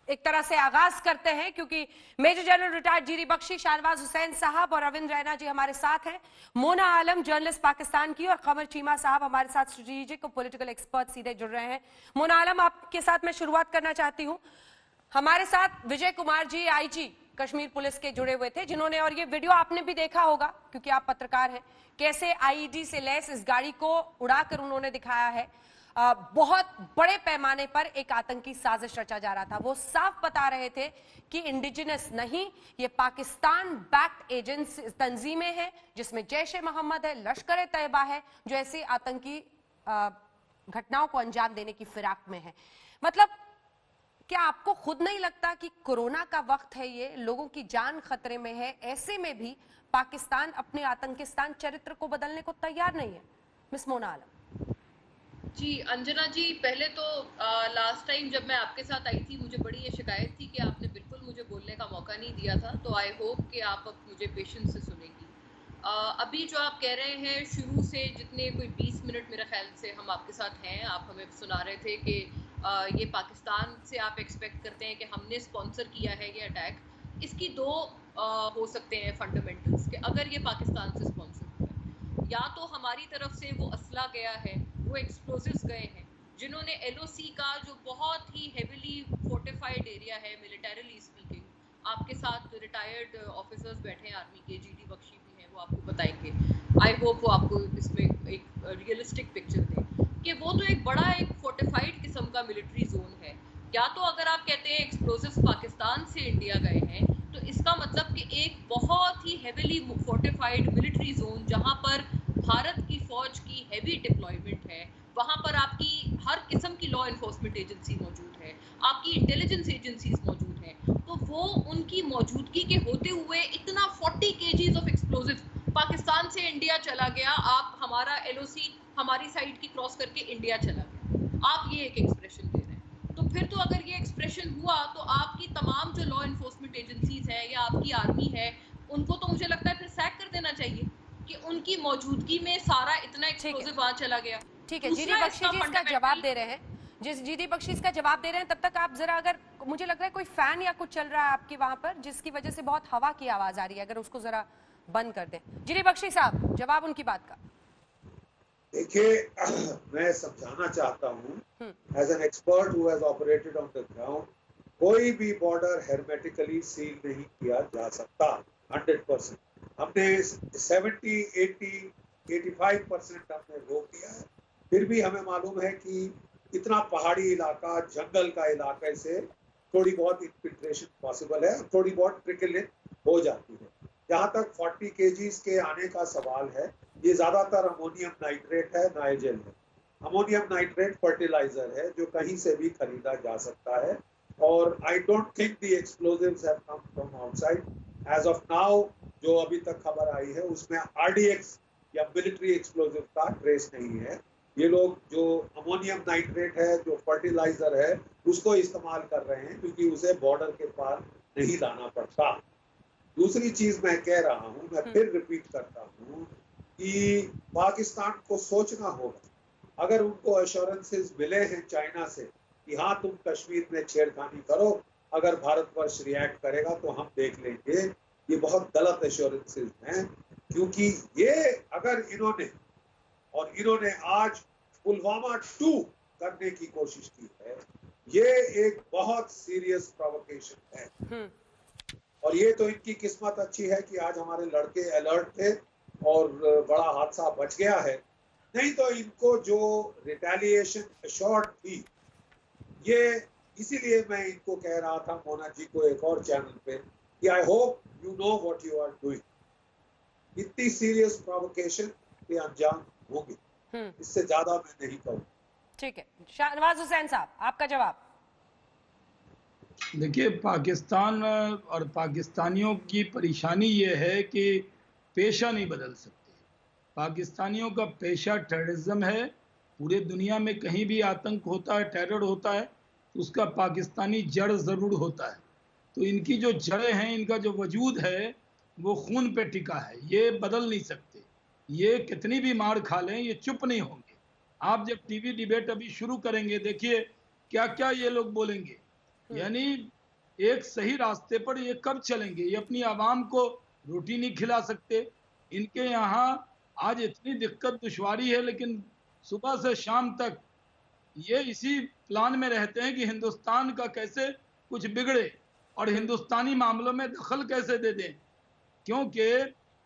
एक तरह से आगाज करते हैं, क्योंकि major general retired G D Bakshi, Shahnawaz Hussain साहब और अरविंद रैना जी हमारे साथ हैं। मोना आलम जर्नलिस्ट पाकिस्तान की और कमर चीमा साहब हमारे साथ स्ट्रेटेजिक और पॉलिटिकल एक्सपर्ट सीधे जुड़ रहे हैं। मोना आलम, आपके साथ मैं शुरुआत करना चाहती हूं। हमारे साथ विजय कुमार जी, आईजी कश्मीर पुलिस के जुड़े हुए थे, जिन्होंने, और ये वीडियो आपने भी देखा होगा क्योंकि आप पत्रकार हैं, कैसे आईईडी से लैस इस गाड़ी को उड़ाकर उन्होंने दिखाया है। बहुत बड़े पैमाने पर एक आतंकी साजिश रचा जा रहा था। वो साफ बता रहे थे कि इंडिजिनस नहीं, ये पाकिस्तान बैक्ड एजेंसी तंजीमें हैं, जिसमें जैश ए मोहम्मद है, लश्कर ए तैयबा है, जो ऐसी आतंकी घटनाओं को अंजाम देने की फिराक में है। मतलब क्या आपको खुद नहीं लगता कि कोरोना का वक्त है, ये लोगों की जान खतरे में है, ऐसे में भी पाकिस्तान अपने आतंकिस्तान चरित्र को बदलने को तैयार नहीं है? मिस मोना आलम जी। अंजना जी, पहले तो लास्ट टाइम जब मैं आपके साथ आई थी, मुझे बड़ी ये शिकायत थी कि आपने बिल्कुल मुझे बोलने का मौका नहीं दिया था। तो आई होप कि आप अब मुझे पेशेंस से सुनेंगी। अभी जो आप कह रहे हैं, शुरू से जितने कोई 20 मिनट मेरे ख्याल से हम आपके साथ हैं, आप हमें सुना रहे थे कि ये पाकिस्तान से आप एक्सपेक्ट करते हैं कि हमने स्पॉन्सर किया है ये अटैक। इसकी दो हो सकते हैं फंडामेंटल्स, कि अगर ये पाकिस्तान से स्पॉन्सर हुआ है, या तो हमारी तरफ से वो असला गया है, वो एक्सप्लोजिव्स गए हैं, जिन्होंने एलओसी का जो बहुत ही हेविली फोर्टिफाइड एरिया है मिलिटरीली स्पीकिंग, आपके साथ रिटायर्ड ऑफिसर्स बैठे हैं आर्मी के, जीडी बख्शी भी हैं, वो आपको बताएंगे। आई होप वो आपको इसमें एक रियलिस्टिक पिक्चर दें कि वो तो एक बड़ा एक फोर्टिफाइड किस्म का मिलिट्री जोन है। या तो अगर आप कहते हैं एक्सप्लोजिव्स पाकिस्तान से इंडिया गए हैं, तो इसका मतलब कि एक बहुत ही हेविली फोर्टिफाइड मिलिट्री जोन, जहां पर भारत की फौज की हेवी डिप्लॉयमेंट है, वहां पर आपकी हर किस्म की लॉ एनफोर्समेंट एजेंसी मौजूद है, आपकी इंटेलिजेंस एजेंसीज मौजूद हैं, तो वो उनकी मौजूदगी के होते हुए इतना 40 kgs ऑफ एक्सप्लोजिव पाकिस्तान से इंडिया चला गया। आप हमारा एलओसी हमारी साइड की क्रॉस करके इंडिया चला गया, आप ये एक एक्सप्रेशन दे रहे हैं। तो फिर तो अगर ये एक्सप्रेशन हुआ, तो आपकी तमाम जो लॉ एनफोर्समेंट एजेंसीज है या आपकी आर्मी है, उनको तो मुझे लगता है फिर सैक कर देना चाहिए कि उनकी मौजूदगी में सारा इतना एक्सप्लोजिव वहां चला गया। ठीक है, जीडी बख्शी जी इसका जवाब दे रहे हैं। जिस जीडी बख्शी इसका जवाब दे रहे हैं, तब तक आप जरा, अगर मुझे लग रहा है कोई फैन या कुछ चल रहा है आपके वहां पर, जिसकी वजह से बहुत हवा की आवाज आ रही है, अगर उसको जरा बंद कर दें। जीडी बख्शी साहब, जवाब उनकी बात का। देखिए, मैं समझाना चाहता हूँ, as an expert who has operated on the ground, कोई भी बॉर्डर हेरमेटिकली सील नहीं किया जा सकता 100%। हमने 70, 80, 85% हमने रोक दिया है। फिर भी हमें मालूम है कि इतना पहाड़ी इलाका, जंगल का इलाके से थोड़ी बहुत इन्फिल्ट्रेशन पॉसिबल है, थोड़ी बहुत ट्रिकलिंग हो जाती है। जहाँ तक 40 kgs के आने का सवाल है, ये ज्यादातर अमोनियम नाइट्रेट है, नाइजेल है। अमोनियम नाइट्रेट फर्टिलाइजर है जो कहीं से भी खरीदा जा सकता है, और I don't think the explosives have come from outside as of now. जो अभी तक खबर आई है उसमें आरडीएक्स या मिलिट्री एक्सप्लोजिव का ट्रेस नहीं है। ये लोग जो अमोनियम नाइट्रेट है, जो फर्टिलाइजर है, उसको इस्तेमाल कर रहे हैं, क्योंकि उसे बॉर्डर के पार नहीं लाना पड़ता। दूसरी चीज मैं कह रहा हूँ, मैं फिर रिपीट करता हूँ कि पाकिस्तान को सोचना होगा, अगर उनको एश्योरेंसेस मिले हैं चाइना से कि हाँ तुम कश्मीर में छेड़खानी करो, अगर भारतवर्ष रिएक्ट करेगा तो हम देख लेंगे, ये बहुत गलत एश्योरेंसेस हैं। क्योंकि ये अगर इन्होंने आज पुलवामा 2 करने की कोशिश की है, ये एक बहुत सीरियस प्रोवोकेशन है। और ये तो इनकी किस्मत अच्छी है कि आज हमारे लड़के अलर्ट थे और बड़ा हादसा बच गया है, नहीं तो इनको जो रिटेलिएशन अश्योर्ड थी, ये इसीलिए मैं इनको कह रहा था मोना जी को एक और चैनल पे कि I hope you know what you are doing. इतनी सीरियस प्रोवोकेशन के अंजाम होंगे, इससे ज्यादा मैं नहीं कहूँ। ठीक है, शाहनवाज हुसैन साहब, आपका जवाब। देखिए, पाकिस्तान और पाकिस्तानियों की परेशानी ये है कि पेशा नहीं बदल सकते। पाकिस्तानियों का पेशा टेररिज्म है। पूरे दुनिया में कहीं भी आतंक होता है, टेरर होता है, तो उसका पाकिस्तानी जड़ ज़रूर होता है। तो इनकी जो जड़ें हैं, इनका जो वजूद है, वो खून पे टिका है, ये बदल नहीं सकते। ये कितनी भी मार खा लें, ये चुप नहीं होंगे। आप जब टीवी डिबेट अभी शुरू करेंगे, देखिए क्या क्या ये लोग बोलेंगे। यानी एक सही रास्ते पर ये कब चलेंगे? ये अपनी आवाम को रोटी नहीं खिला सकते। इनके यहाँ आज इतनी दिक्कत दुश्वारी है, लेकिन सुबह से शाम तक ये इसी प्लान में रहते हैं कि हिंदुस्तान का कैसे कुछ बिगड़े और हिंदुस्तानी मामलों में दखल कैसे दे दें, क्योंकि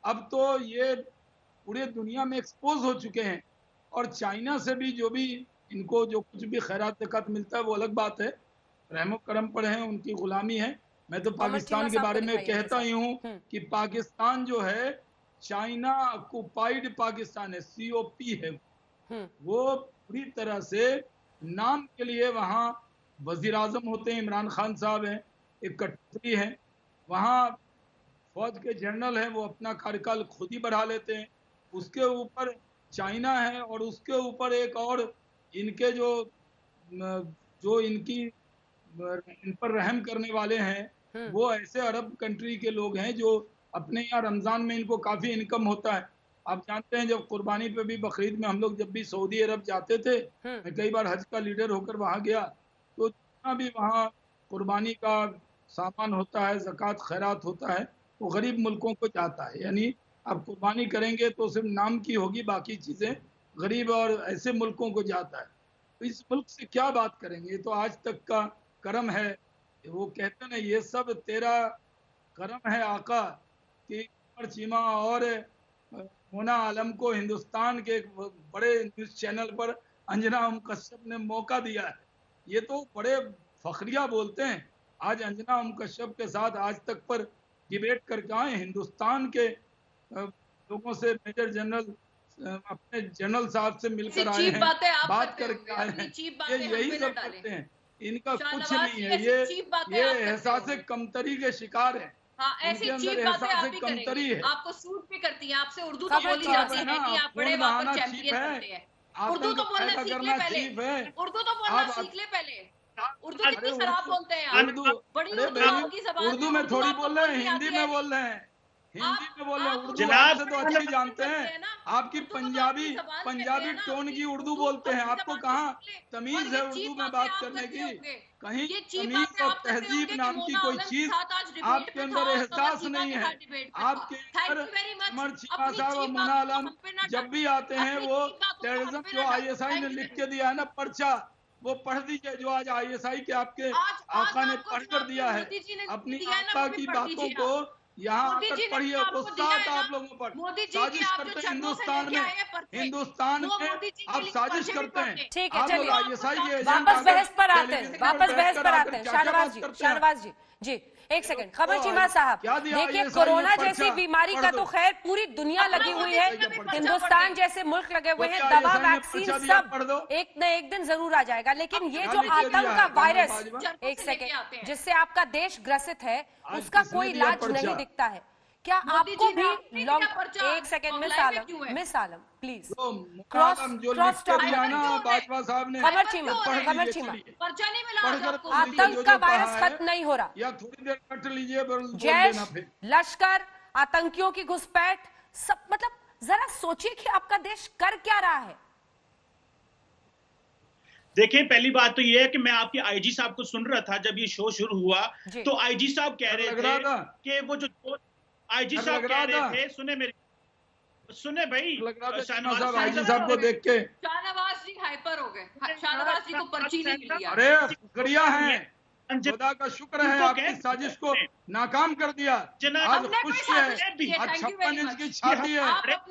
अब तो ये पूरे दुनिया में एक्सपोज हो चुके हैं। और चाइना से भी जो भी इनको जो कुछ भी खैरात ज़कात मिलता है, वो अलग बात है, रहमो करम पर है, उनकी गुलामी है। मैं तो पाकिस्तान के बारे में कहता ही हूँ कि पाकिस्तान जो है चाइना ऑक्युपाइड पाकिस्तान है, COP है। वो पूरी तरह से नाम के लिए वहाँ वजीर आजम होते हैं, इमरान खान साहब हैं, एक कटपुतली है। वहाँ फौज के जनरल हैं, वो अपना कार्यकाल खुद ही बढ़ा लेते हैं। उसके ऊपर चाइना है और उसके ऊपर एक और इनके जो इनकी इन पर रहम करने वाले हैं, वो ऐसे अरब कंट्री के लोग हैं जो अपने यहाँ रमज़ान में इनको काफ़ी इनकम होता है। आप जानते हैं, जब कुर्बानी पे भी, बकरीद में हम लोग जब भी सऊदी अरब जाते थे, मैं कई बार हज का लीडर होकर वहाँ गया, तो जितना भी वहाँ कुर्बानी का सामान होता है, ज़कात खैरात होता है, वो गरीब मुल्कों को जाता है। यानी आप कुर्बानी करेंगे तो सिर्फ नाम की होगी, बाकी चीज़ें गरीब और ऐसे मुल्कों को जाता है। तो इस मुल्क से क्या बात करेंगे? ये तो आज तक का करम है। वो कहते ना, ये सब तेरा करम है आका, कि उमर चीमा और मोना आलम को हिंदुस्तान के एक बड़े न्यूज़ चैनल पर अंजना कश्यप ने मौका दिया है। ये तो बड़े फखरिया बोलते हैं। आज अंजना कश्यप के साथ आज तक पर डिबेट करके आए, हिंदुस्तान के लोगों से, मेजर जनरल अपने जनरल साहब से मिलकर आए हैं, बात करके आए हैं। ये यही सब करते हैं, इनका कुछ नहीं है। ये एहसास कमतरी के शिकार है। हाँ, ऐसी चीप बातें आप ही करेंगे, आपको सूट भी करती है, आपसे उर्दू तो बोली जाती है कि आप बड़े वहाँ पर चैंपियन बनते हैं। उर्दू तो बोलना सीख ले पहले, उर्दू तो बोलना सीख ले पहले। उर्दू कितनी खराब बोलते हैं आप, बड़ी उर्दू आपकी ज़बान, उर्दू में थोड़ी बोल रहे हैं, हिंदी में बोल रहे हैं, हिंदी में बोल रहे हैं। उर्दू आपसे तो अच्छी जानते हैं, आपकी पंजाबी टोन की उर्दू बोलते हैं। आपको कहाँ तमीज है उर्दू में बात करने की? कहीं तमीज और तहजीब नाम की कोई चीज आपके अंदर एहसास नहीं है। आपके अंदर उमर चीमा साहब और मोना आलम जब भी आते हैं, वो टेररिज्म जो ISI ने लिख के दिया है ना पर्चा, वो पढ़ दीजिए, जो आज ISI के आपके आका ने पढ़ कर दिया है। अपनी आका की बातों को यहाँ आकर पढ़िए, गुस्सा आता आप लोगों पर। साजिश करते हैं हिंदुस्तान में आप साजिश करते हैं। ठीक है, चलिए वापस बहस पर आते हैं। शाहनवाज जी एक सेकंड। खबर चीमा साहब, देखिए कोरोना जैसी बीमारी का तो खैर पूरी दुनिया लगी हुई है, हिंदुस्तान जैसे मुल्क लगे हुए हैं, दवा वैक्सीन सब एक न एक दिन जरूर आ जाएगा, लेकिन ये जो आतंक का वायरस, एक सेकंड, जिससे आपका देश ग्रसित है, उसका कोई इलाज नहीं दिखता है। क्या आपको भी एक second, miss Alam please cross खबर चीमा, आतंक का वायरस खत्म नहीं हो रहा, या थोड़ी देर कट लीजिए, जैश, लश्कर, आतंकियों की घुसपैठ, सब, मतलब जरा सोचिए कि आपका देश कर क्या रहा है। देखिए, पहली बात तो ये है कि मैं आपके IG साहब को सुन रहा था जब ये शो शुरू हुआ, तो IG साहब कह रहे थे कि वो जो IG साहब कह रहे थे, सुने भाई, शाहनवाज साहब IG साहब को देख के, शाहनवाज जी हाइपर हो गए, शाहनवाज जी को पर्ची नहीं मिली। अरे शुक्रिया है, खुदा का शुक्र है, आपकी साजिश को नाकाम कर दिया। आज खुशी है, आज 56 इंच की छाती है,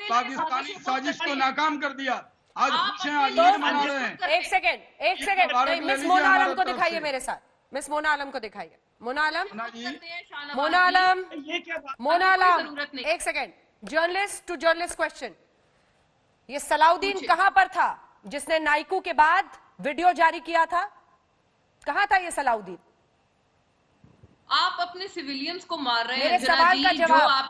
पाकिस्तानी साजिश को नाकाम कर दिया। आज खुश हैं, आज ईद मना रहे हैं। एक सेकेंड, मिस मोना आलम को दिखाइए मेरे साथ, मिस मोना आलम को दिखाइए। मोना आलम, एक second, journalist to journalist question. ये सलाउद्दीन कहां पर था जिसने नाइकू के बाद वीडियो जारी किया था? कहां था ये सलाउद्दीन? आप अपने सिविलियंस को मार रहे हैं। मेरे सवाल का जवाब,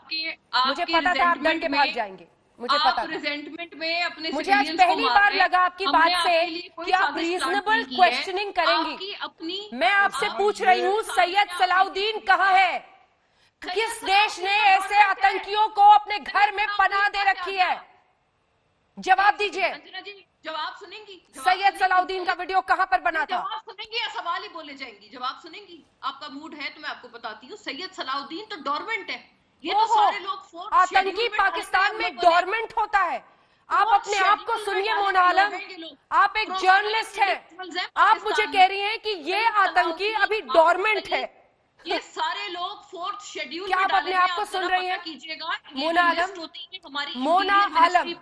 मुझे पता था आप डर के भाग जाएंगे, मुझे पता था। रिजेंटमेंट में अपने मुझे आज पहली बार लगा आपकी बात से कि आप रीजनेबल क्वेश्चनिंग करेंगी। मैं आपसे पूछ रही हूँ, सैयद सलाउद्दीन कहाँ है? किस देश ने ऐसे आतंकियों को अपने घर में पनाह दे रखी है? जवाब दीजिए। जवाब सुनेंगी? सैयद सलाउद्दीन का वीडियो कहां पर बना था? जवाब सुनेंगी या सवाल ही बोले जाएंगी? जवाब सुनेंगी? आपका मूड है तो मैं आपको बताती हूँ, सैयद सलाउद्दीन तो डोरमेंट है। ये तो सारे लोग आतंकी पाकिस्तान में डोरमेंट होता है। आप अपने आप को सुनिए मोना आलम, आप एक जर्नलिस्ट हैं, आप मुझे कह रही हैं कि ये आतंकी अभी डोरमेंट है। ये सारे लोग 4th शेड्यूल क्या आप अपने आप को सुन रही हैं? मोना आलम, मोना आलम,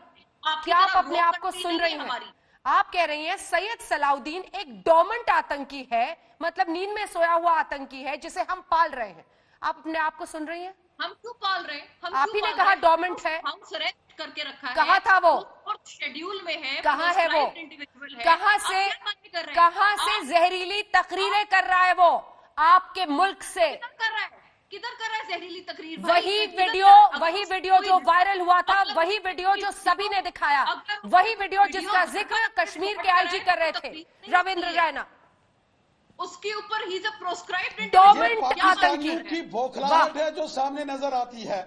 क्या आप अपने आप को सुन रही हैं? आप कह रही हैं सैयद सलाउद्दीन एक डोरमेंट आतंकी है, मतलब नींद में सोया हुआ आतंकी है जिसे हम पाल रहे हैं। आप अपने आप को सुन रही हैं? हम क्यों पाल रहे हैं? आप ही ने कहा डोरमेंट है। हम सरेंडर करके रखा है। कहाँ था वो? शेड्यूल में है। कहाँ है वो? कहाँ से जहरीली तकरीरें कर रहा है वो? आपके मुल्क से किधर कर रहा है जहरीली तकरीर? वही वीडियो जो वायरल हुआ था, वही वीडियो जो सभी ने दिखाया, वही वीडियो जिसका जिक्र कश्मीर के आईजी कर रहे थे, रविंद्र रैना। उसके ऊपर ही जब प्रोस्क्राइब्ड डोरमेंट आतंकी की बौखलाहट है जो सामने नजर आती है।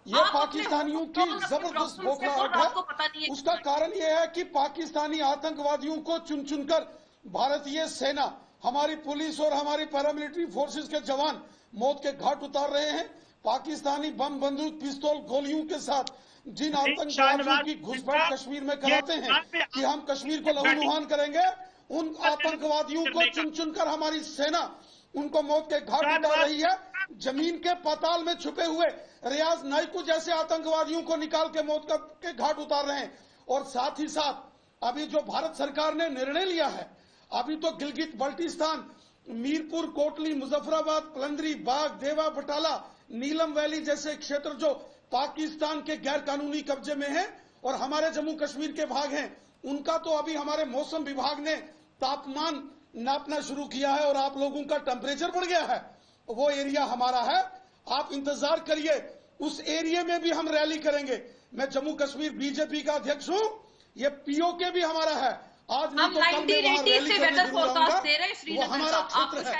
ये पाकिस्तानियों की जबरदस्त बौखलाहट है। उसका कारण यह है कि पाकिस्तानी आतंकवादियों को चुन चुनकर भारतीय सेना, हमारी पुलिस और हमारी पैरामिलिट्री फोर्सेस के जवान मौत के घाट उतार रहे हैं। पाकिस्तानी बम, बंदूक, पिस्तौल, गोलियों के साथ जिन आतंकवादियों की घुसपैठ कश्मीर में कराते हैं कि हम कश्मीर को लहूलुहान करेंगे, उन आतंकवादियों को चुन चुनकर हमारी सेना उनको मौत के घाट उतार रही है। जमीन के पाताल में छुपे हुए रियाज नाइकू जैसे आतंकवादियों को निकाल के मौत के घाट उतार रहे हैं। और साथ ही साथ अभी जो भारत सरकार ने निर्णय लिया है, अभी तो गिलगित बल्टिस्तान, मीरपुर, कोटली, मुजफ्फराबाद, पलंदरी, बाग, देवा, बटाला, नीलम वैली जैसे क्षेत्र जो पाकिस्तान के गैर कानूनी कब्जे में हैं और हमारे जम्मू कश्मीर के भाग हैं, उनका तो अभी हमारे मौसम विभाग ने तापमान नापना शुरू किया है और आप लोगों का टेम्परेचर बढ़ गया है। वो एरिया हमारा है, आप इंतजार करिए, उस एरिया में भी हम रैली करेंगे। मैं जम्मू कश्मीर बीजेपी का अध्यक्ष हूं, ये पीओके भी हमारा है। आज नहीं तो कल मैं वहां रैली करने जरूर आऊंगा। वो हमारा क्षेत्र है।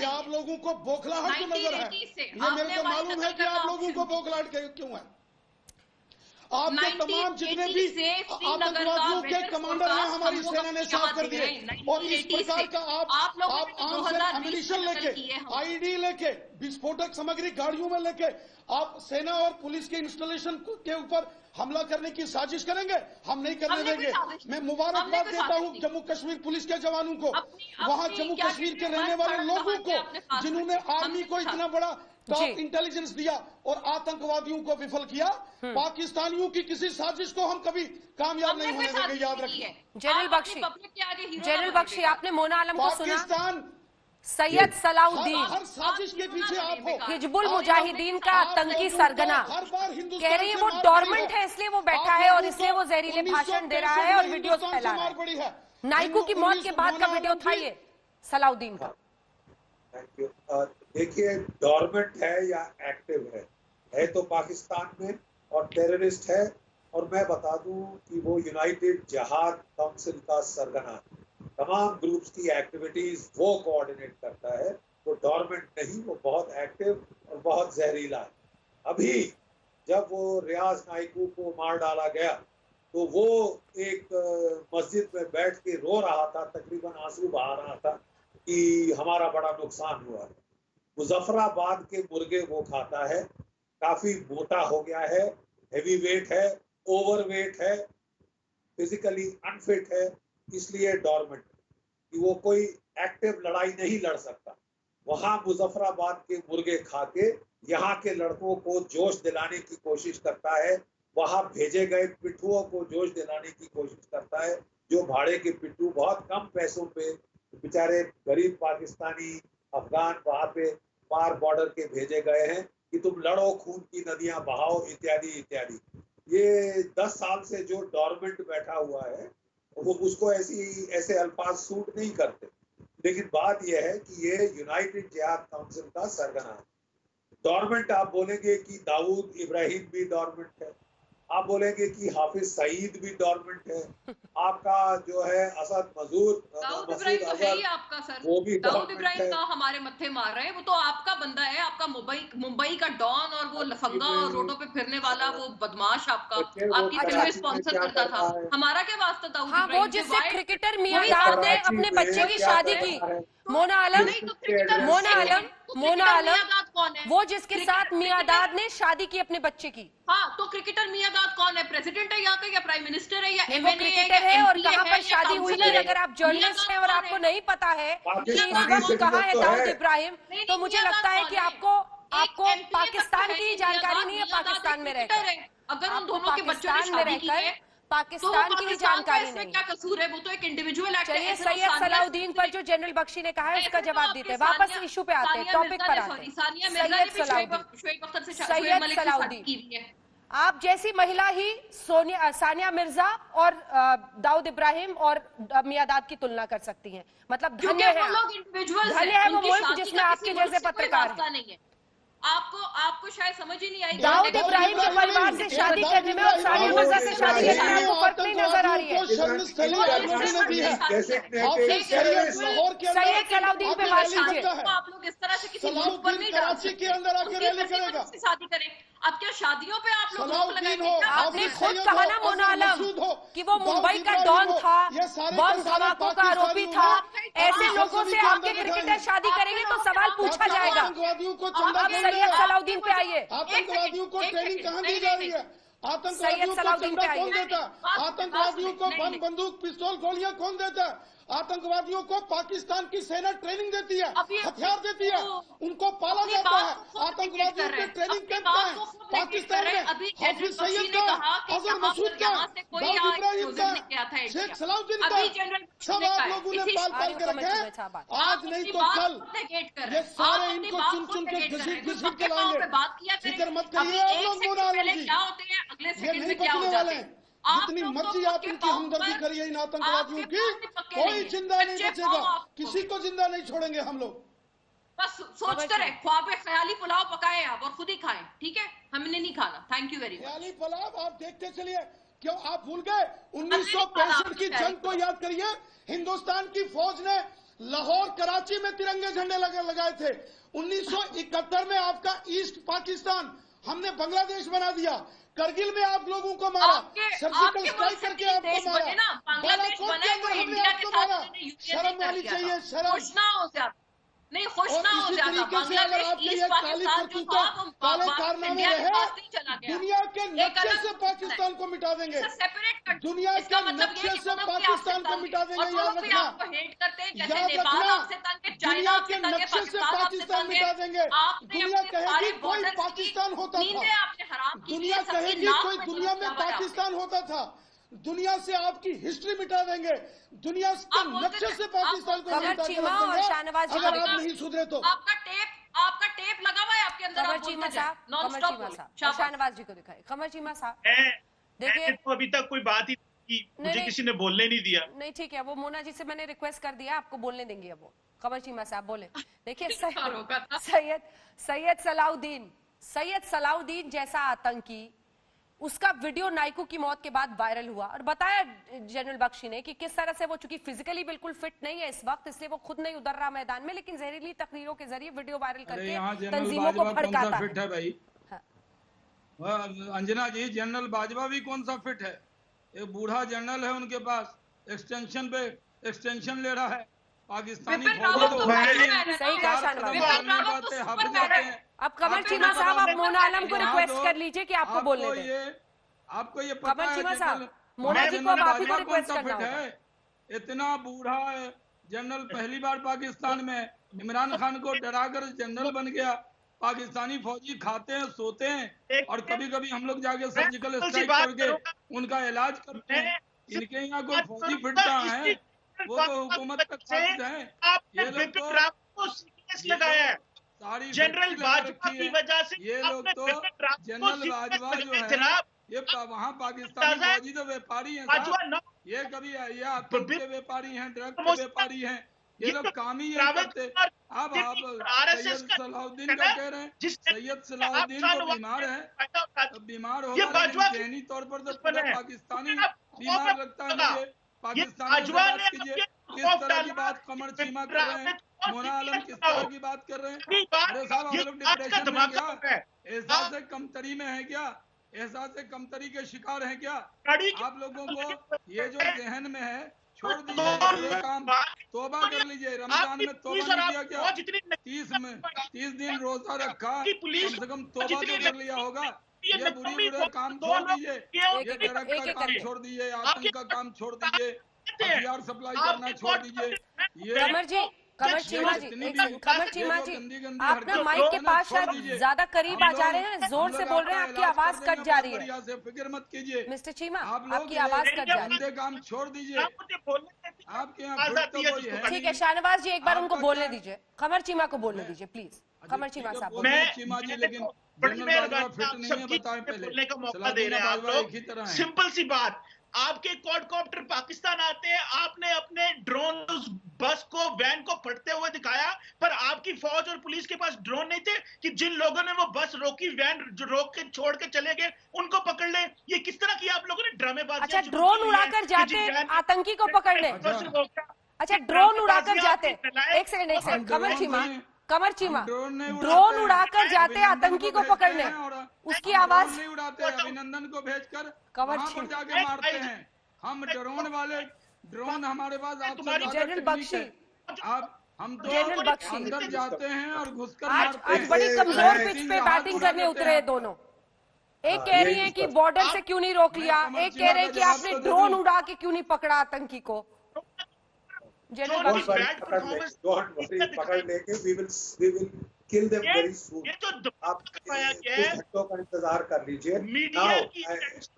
ये आप लोगों को बौखलाहट क्यों नजर है? ये मेरे को मालूम है कि आप लोगों को बौखलाहट क्यों है। आपके तमाम जितने भी आतंकवादियों के कमांडर हैं हमारी सेना ने साफ कर दिए। और इस प्रकार का आप आर्म्स एंड एम्युनिशन लेके, आईडी लेके, विस्फोटक सामग्री गाड़ियों में लेके आप सेना और पुलिस के इंस्टॉलेशन के ऊपर हमला करने की साजिश करेंगे? हम नहीं करने देंगे। मैं मुबारकबाद देता हूं जम्मू कश्मीर पुलिस के जवानों को, वहां जम्मू कश्मीर के रहने वाले लोगों को, जिन्होंने आर्मी को इतना बड़ा टॉप इंटेलिजेंस दिया और आतंकवादियों को विफल किया। पाकिस्तानियों की किसी साजिश को हम कभी कामयाब नहीं होने देंगे, याद रखिए। जनरल बख्शी, आपने मोना आलम को सुना? पाकिस्तान सैयद सलाउद्दीन हर साजिश के पीछे आप हो। हिजबुल मुजाहिदीन का आतंकी सरगना कह रही है वो डोरमेंट है, इसलिए वो बैठा है और इसलिए वो जहरीले भाषण दे रहा है और वीडियो फैला रहा है। नाइकू की मौत के बाद का वीडियो था ये सलाउद्दीन का। Thank you. देखिए, डोरमेंट है या एक्टिव है तो पाकिस्तान में और टेररिस्ट है। और मैं बता दूं कि वो यूनाइटेड जिहाद काउंसिल का सरगना है। तमाम ग्रुप्स की एक्टिविटीज वो कोऑर्डिनेट करता है। वो डोरमेंट नहीं, वो बहुत एक्टिव और बहुत जहरीला है। अभी जब वो रियाज नाइकू को मार डाला गया तो वो एक मस्जिद में बैठ के रो रहा था, तकरीबन आंसू बहा रहा था कि हमारा बड़ा नुकसान हुआ है। मुजफ्फराबाद के मुर्गे वो खाता है, काफी मोटा हो गया है, हेवी वेट है, ओवर वेट है, फिजिकली अनफिट है, इसलिए डॉर्मेंट कि वो कोई एक्टिव लड़ाई नहीं लड़ सकता। वहां मुजफ्फराबाद के मुर्गे खा के यहाँ के लड़कों को जोश दिलाने की कोशिश करता है, वहां भेजे गए पिट्ठुओं को जोश दिलाने की कोशिश करता है, जो भाड़े के पिट्ठू बहुत कम पैसों पे बेचारे गरीब पाकिस्तानी अफगान वहां पे पार बॉर्डर के भेजे गए हैं कि तुम लड़ो, खून की नदियां बहाओ, इत्यादि इत्यादि। ये 10 साल से जो डॉर्मेंट बैठा हुआ है वो उसको ऐसे अल्फाज सूट नहीं करते। लेकिन बात यह है कि ये यूनाइटेड जिहाद काउंसिल का सरगना है। डॉर्मेंट आप बोलेंगे कि दाऊद इब्राहिम भी डॉर्मेंट है, आप बोलेंगे कि हाफिज सईद भी डॉर्मेंट है, आपका जो है असद मसूद अजहर आपका सर वो भी दाऊद इब्राहिम का हमारे मत्थे मार रहे हैं, वो तो आपका बंदा है, आपका मुंबई का डॉन और वो लफंगा और रोडों पे फिरने वाला वो बदमाश आपकी फिल्म स्पॉन्सर करता था। हमारा क्या वास्ता दाऊद हाँ, वो जिससे क्रिकेटर मियांदाद ने अपने बच्चे की शादी की, मोना आलम वो जिसके साथ मियांदाद ने शादी की अपने बच्चे की। हाँ, तो क्रिकेटर मियांदाद कौन है? प्रेसिडेंट है यहाँ का या प्राइम मिनिस्टर है या वो क्रिकेटर है? और कहाँ पर शादी हुई थी? अगर आप जर्नलिस्ट हैं और आपको नहीं पता है कि इस वक्त कहाँ है दाऊद इब्राहिम, तो मुझे लगता है कि आपको पाकिस्तान की जानकारी नहीं है। पाकिस्तान में रहकर अगर उन दोनों के बच्चों ने शादी की है पाकिस्तान की भी जानकारी नहीं। क्या कसूर है? वो तो एक इंडिविजुअल एक्ट है। चलिए, सैयद सलाउद्दीन पर जो जनरल बख्शी ने कहा है उसका जवाब देते हैं। वापस इशू पे आते हैं, टॉपिक पर आते हैं। सैयद सलाउद्दीन, आप जैसी महिला ही सानिया मिर्जा और दाऊद इब्राहिम और मियांदाद की तुलना कर सकती हैं। मतलब धन्य है वो मुल्क जिसमें आपके जैसे पत्रकार हैं। आपको शायद समझ ही नहीं आई। दाऊद इब्राहिम के परिवार से शादी करने में और सानिया मिर्जा से शादी करने में आपको फर्क नहीं नजर आ रही है। सैयद सलाउद्दीन पे बात कीजिए। आप लोग इस तरह से किसी मुल्क पर नहीं कराची के अंदर आकर रैली करेगा, शादी करें। अब क्या शादियों पे आप लोग रोक लगाएंगे? आपने खुद कहा ना मोना आलम कि वो मुंबई का डॉन था, बम धमाकों का आरोपी था। ऐसे लोगों से आपके क्रिकेटर शादी करेंगे तो सवाल पूछा जाएगा। अब सैयद सलाउद्दीन पे आइए। आतंकवादियों को ट्रेनिंग कहाँ दी जा रही है? आतंकवादियों को चंदा कौन देता है? आतंकवादियों को बम बंदूक पिस्तौल गोलियां कौन देता है? आतंकवादियों को पाकिस्तान की सेना ट्रेनिंग देती है, हथियार देती है, उनको पाला जाता है। आतंकवादियों के ट्रेनिंग कैंप है पाकिस्तान में। हाफिज सईद का, अजहर मसूद का, दाऊद इब्राहिम का, शेख सलाउद्दीन का, सब आप लोगों ने पाल पाल के रखे हैं। आज नहीं तो कल ये सारे इनको चुन चुन के घसीट के लाएंगे। फिक्र मत करिए आप लोग मोना आलम जी, ये नहीं बचने वाले हैं। जितनी मर्जी आप इनकी हमदर्दी करिए इन आतंकवादियों की, कोई जिंदा नहीं बचेगा, किसी को जिंदा नहीं छोड़ेंगे हम लोग। बस सोचते रहे, ख्वाबे ख्याली पुलाव पकाए आप और खुद ही खाएं, ठीक है? हमने नहीं खाना। Thank you very much. ख्याली पुलाव आप देखते चलिए। क्यों आप भूल गए 1965 की जंग को? याद करिए, हिंदुस्तान की फौज ने लाहौर कराची में तिरंगे झंडे लगाए थे। 1971 में आपका ईस्ट पाकिस्तान हमने बांग्लादेश बना दिया। करगिल में आप लोगों को मारा, सर्जिकल स्ट्राइक करके आपको मारा, बालाकोट के अंदर हमने आपको मारा। शर्म आनी चाहिए, शर्म। नहीं, खुश ना हो जाता। बांग्लादेश ईस्ट पाकिस्तान जो था वो कारनामे रहे, दुनिया के नक्शे से पाकिस्तान को मिटा देंगे। दुनिया के नक्शे से पाकिस्तान को मिटा देंगे। याद रखना, याद रखना, दुनिया के नक्शे से पाकिस्तान मिटा देंगे। दुनिया कहेगी कोई पाकिस्तान होता था, दुनिया कहेगी कोई दुनिया में पाकिस्तान होता था। दुनिया से आपकी हिस्ट्री मिटा देंगे, दुनिया के नक्शे से पाकिस्तान को मिटा देंगे अगर आप नहीं सुधरे तो। आपका टेप लगा हुआ है आपके अंदर। शाहनवाज जी को दिखाए। कमर चीमा साहब, देखिए तो अभी तक कोई बात ही मुझे किसी ने बोलने नहीं दिया। नहीं, ठीक है, वो मोना जी से मैंने रिक्वेस्ट कर दिया, आपको बोलने देंगे। अब वो कमर चीमा साहब बोले। देखिए, सैयद सलाउद्दीन जैसा आतंकी, उसका वीडियो नाइकू की मौत के बाद वायरल हुआ और बताया जनरल बख्शी ने कि किस तरह से वो चूंकि फिजिकली बिल्कुल फिट नहीं है इस वक्त, इसलिए वो खुद नहीं उतर रहा मैदान में, लेकिन जहरीली तकरीरों के जरिए वीडियो वायरल करके तंजीमों को भड़काता है। फिट है भाई। हाँ। अंजना जी, जनरल बाजवा भी कौन सा फिट है? एक बूढ़ा जनरल है उनके पास, एक्सटेंशन पे एक्सटेंशन ले रहा है। पाकिस्तानी सही कहा शाहनवाज। अब कमर चीमा साहब, आप मोना आलम को रिक्वेस्ट कर लीजिए कि आपको बोलने दें। आपको ये पता है कमर चीमा साहब, मोना जी को आप ही को रिक्वेस्ट करना है। इतना बूढ़ा जनरल पहली बार पाकिस्तान में, इमरान खान को डराकर जनरल बन गया। पाकिस्तानी फौजी खाते हैं, सोते हैं, और कभी कभी हम लोग जाके सर्जिकल स्ट्राइक करके उनका इलाज करते हैं। इनके यहाँ कोई फौजी फिरता है, वो तो हुकूमत का काबिज है। ये लोग तो लगाया सारी जनरल बाजवा की वजह से, ये लोग तो जनरल बाजवा जो है, ये वहाँ पाकिस्तानी फौजी तो व्यापारी हैं साहब। ये कभी ये आतंक के व्यापारी हैं, ड्रग के व्यापारी हैं, ये लोग काम ही यही करते। अब आप सैयद सलाहुद्दीन का कह रहे हैं, सैयद सलाहुद्दीन तो बीमार है, बीमार होगा, लेकिन ज़हनी तौर पर तो पूरा पाकिस्तानी बीमार लगता है मुझे। पाकिस्तान की बात कीजिए, किस तरह की बात कमर चीमा कर रहे हैं, मोना आलम किस तरह की बात कर रहे हैं। अरे साहब हम लोग डिप्रेशन में क्या, एहसास कमतरी में है क्या, एहसास कमतरी के शिकार हैं क्या? आप लोगों को ये जो जहन में है छोड़ दीजिए, काम तौबा कर लीजिए। रमजान में तौबा नहीं किया क्या? 30 दिन रोजा रखा, कम से कम तौबा तो कर लिया होगा। ये बुरे काम छोड़ दीजिए, ये ड्रग का काम छोड़ दीजिए, आतंक का काम छोड़ दीजिए, हथियार सप्लाई करना छोड़ दीजिए। ये कमर चीमा जी आप ना माइक के पास शायद ज्यादा करीब आ जा रहे हैं, जोर से बोल रहे हैं, आपकी आवाज कट जा रही है। फिक्र मत कीजिए मिस्टर चीमा, आपकी आवाज कट जा रही है। काम छोड़ दीजिए, आपके यहाँ ठीक है शाहनवाज जी, एक बार उनको बोलने दीजिए, कमर चीमा को बोलने दीजिए प्लीज। कमर चीमा साहब, चीमा जी लेकिन फिट नहीं है, बताएं पहले का मौका दे रहे हैं आप लोग। सिंपल सी बात, आपके क्वाडकॉप्टर पाकिस्तान आते हैं, आपने अपने ड्रोन उस बस को, वैन को फटते हुए दिखाया, पर आपकी फौज और पुलिस के पास ड्रोन नहीं थे कि जिन लोगों ने वो बस रोकी, वैन रोक के छोड़ के चले गए, उनको पकड़ ले। ये किस तरह की आप लोगों ने ड्रामेबाजी? अच्छा ड्रोन उड़ाकर जाते आतंकी को पकड़ने, अच्छा ड्रोन उड़ाकर जाते, एक सेकंड कमर चीमा ड्रोन उड़ाकर जाते आतंकी को पकड़ने, उसकी आवाज नहीं उड़ाते, अभिनंदन को भेजकर कमर पर जाके मारते हैं। हम ड्रोन वाले, ड्रोन हमारे पास जनरल बख्शी, आप हम तो अंदर जाते हैं और घुसकर मारते आज बड़ी कमजोर पिच पे बैटिंग करने उतरे हैं दोनों। एक कह रही है कि बॉर्डर से क्यों नहीं रोक लिया, एक कह रहे हैं कि आपने ड्रोन उड़ा के क्यों नहीं पकड़ा आतंकी को। पकड़ लेके we will kill them very soon। आप घंटों का इंतजार कर लीजिए।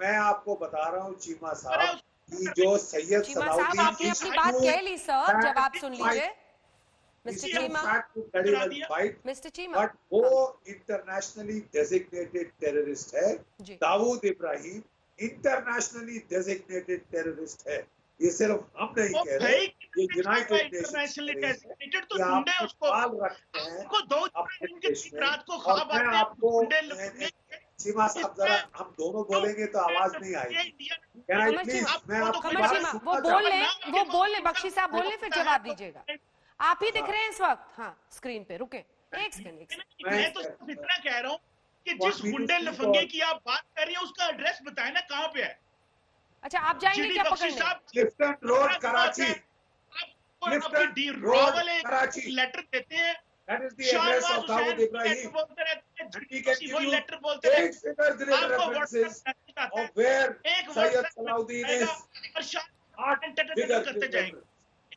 मैं आपको बता रहा हूँ चीमा साहब कि जो सैयद सलाहुद्दीन, आपने अपनी बात कह ली सर, जवाब सुन लीजिए मिस्टर चीमा। बट वो इंटरनेशनली डेजिग्नेटेड टेररिस्ट है। Dawood Ibrahim internationally designated terrorist है। ये सिर्फ हम नहीं कह रहे, ये यूनाइटेड नेशंस रखते हैं अपने देश में। और मैं आपको चीमा साहब जरा हम दोनों बोलेंगे तो आवाज नहीं आएगी। मैं वो बोल ले बख्शी साहब बोल ले, फिर जवाब दीजिएगा। आप ही दिख रहे हैं इस वक्त, हाँ स्क्रीन पे, रुके एक सेकंड। मैं तो इतना कह रहा हूँ कि जिस गुंडे लफंगे की आप बात कर रही हैं उसका एड्रेस बताएं ना, कहाँ पे है? अच्छा आप जाएंगे क्या पकड़ने? लिफ्टन रोड कराची, लेटर देते हैं, that is the address of Dawood Ibrahim, and he can give you 8 figure references of where Sayyid Salahuddin is। करते जाएंगे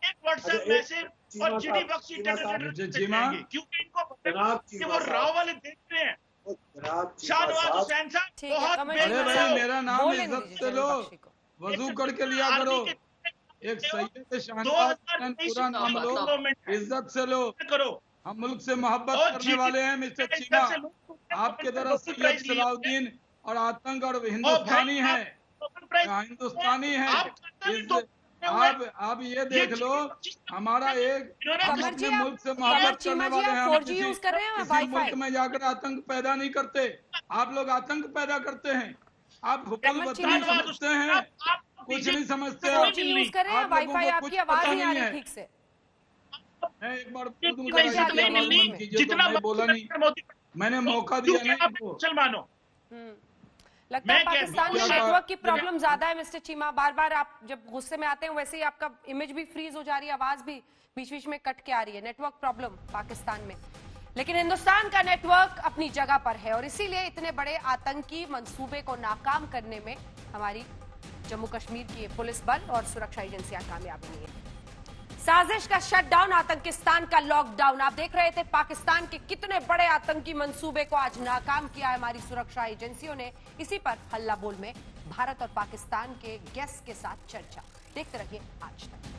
एक व्हाट्सएप मैसेज और जीडी बख्शी क्योंकि इनको कि वो राव वाले देख रहे हैं। शाहनवाज हुसैन साहब मेरा नाम इज्जत से लो, वजू करके लिया करो। एक सैयद शाहनवाज हुसैन पूरा नाम लो, इज्जत से लो करो। हम मुल्क से मोहब्बत करने वाले हैं मिस्टर चीमा। आपके तरह सैयद सलाहुद्दीन और आतंक और हिंदुस्तानी है, हिंदुस्तानी है। आप ये देख लो, हमारा एक अपने मुल्क से मोहब्बत करने वाले हैं, हम किसी मुल्क में जाकर आतंक पैदा नहीं करते। आप लोग आतंक पैदा करते हैं, आप हुकूमत समझते हैं, कुछ नहीं समझते। आप लोगों को कुछ पता नहीं है। मैं एक बार जितना बोला नहीं, मैंने मौका दिया नहीं। मुसलमानों लगता है पाकिस्तान में नेटवर्क की प्रॉब्लम ज्यादा है मिस्टर चीमा। बार बार आप जब गुस्से में आते हैं वैसे ही आपका इमेज भी फ्रीज हो जा रही है, आवाज भी बीच बीच में कट के आ रही है। नेटवर्क प्रॉब्लम पाकिस्तान में, लेकिन हिंदुस्तान का नेटवर्क अपनी जगह पर है और इसीलिए इतने बड़े आतंकी मंसूबे को नाकाम करने में हमारी जम्मू कश्मीर की पुलिस बल और सुरक्षा एजेंसियां कामयाब हुई हैं। साजिश का शटडाउन, आतंकिस्तान का लॉकडाउन। आप देख रहे थे पाकिस्तान के कितने बड़े आतंकी मंसूबे को आज नाकाम किया है हमारी सुरक्षा एजेंसियों ने। इसी पर हल्ला बोल में भारत और पाकिस्तान के गेस्ट के साथ चर्चा। देखते रहिए आज तक।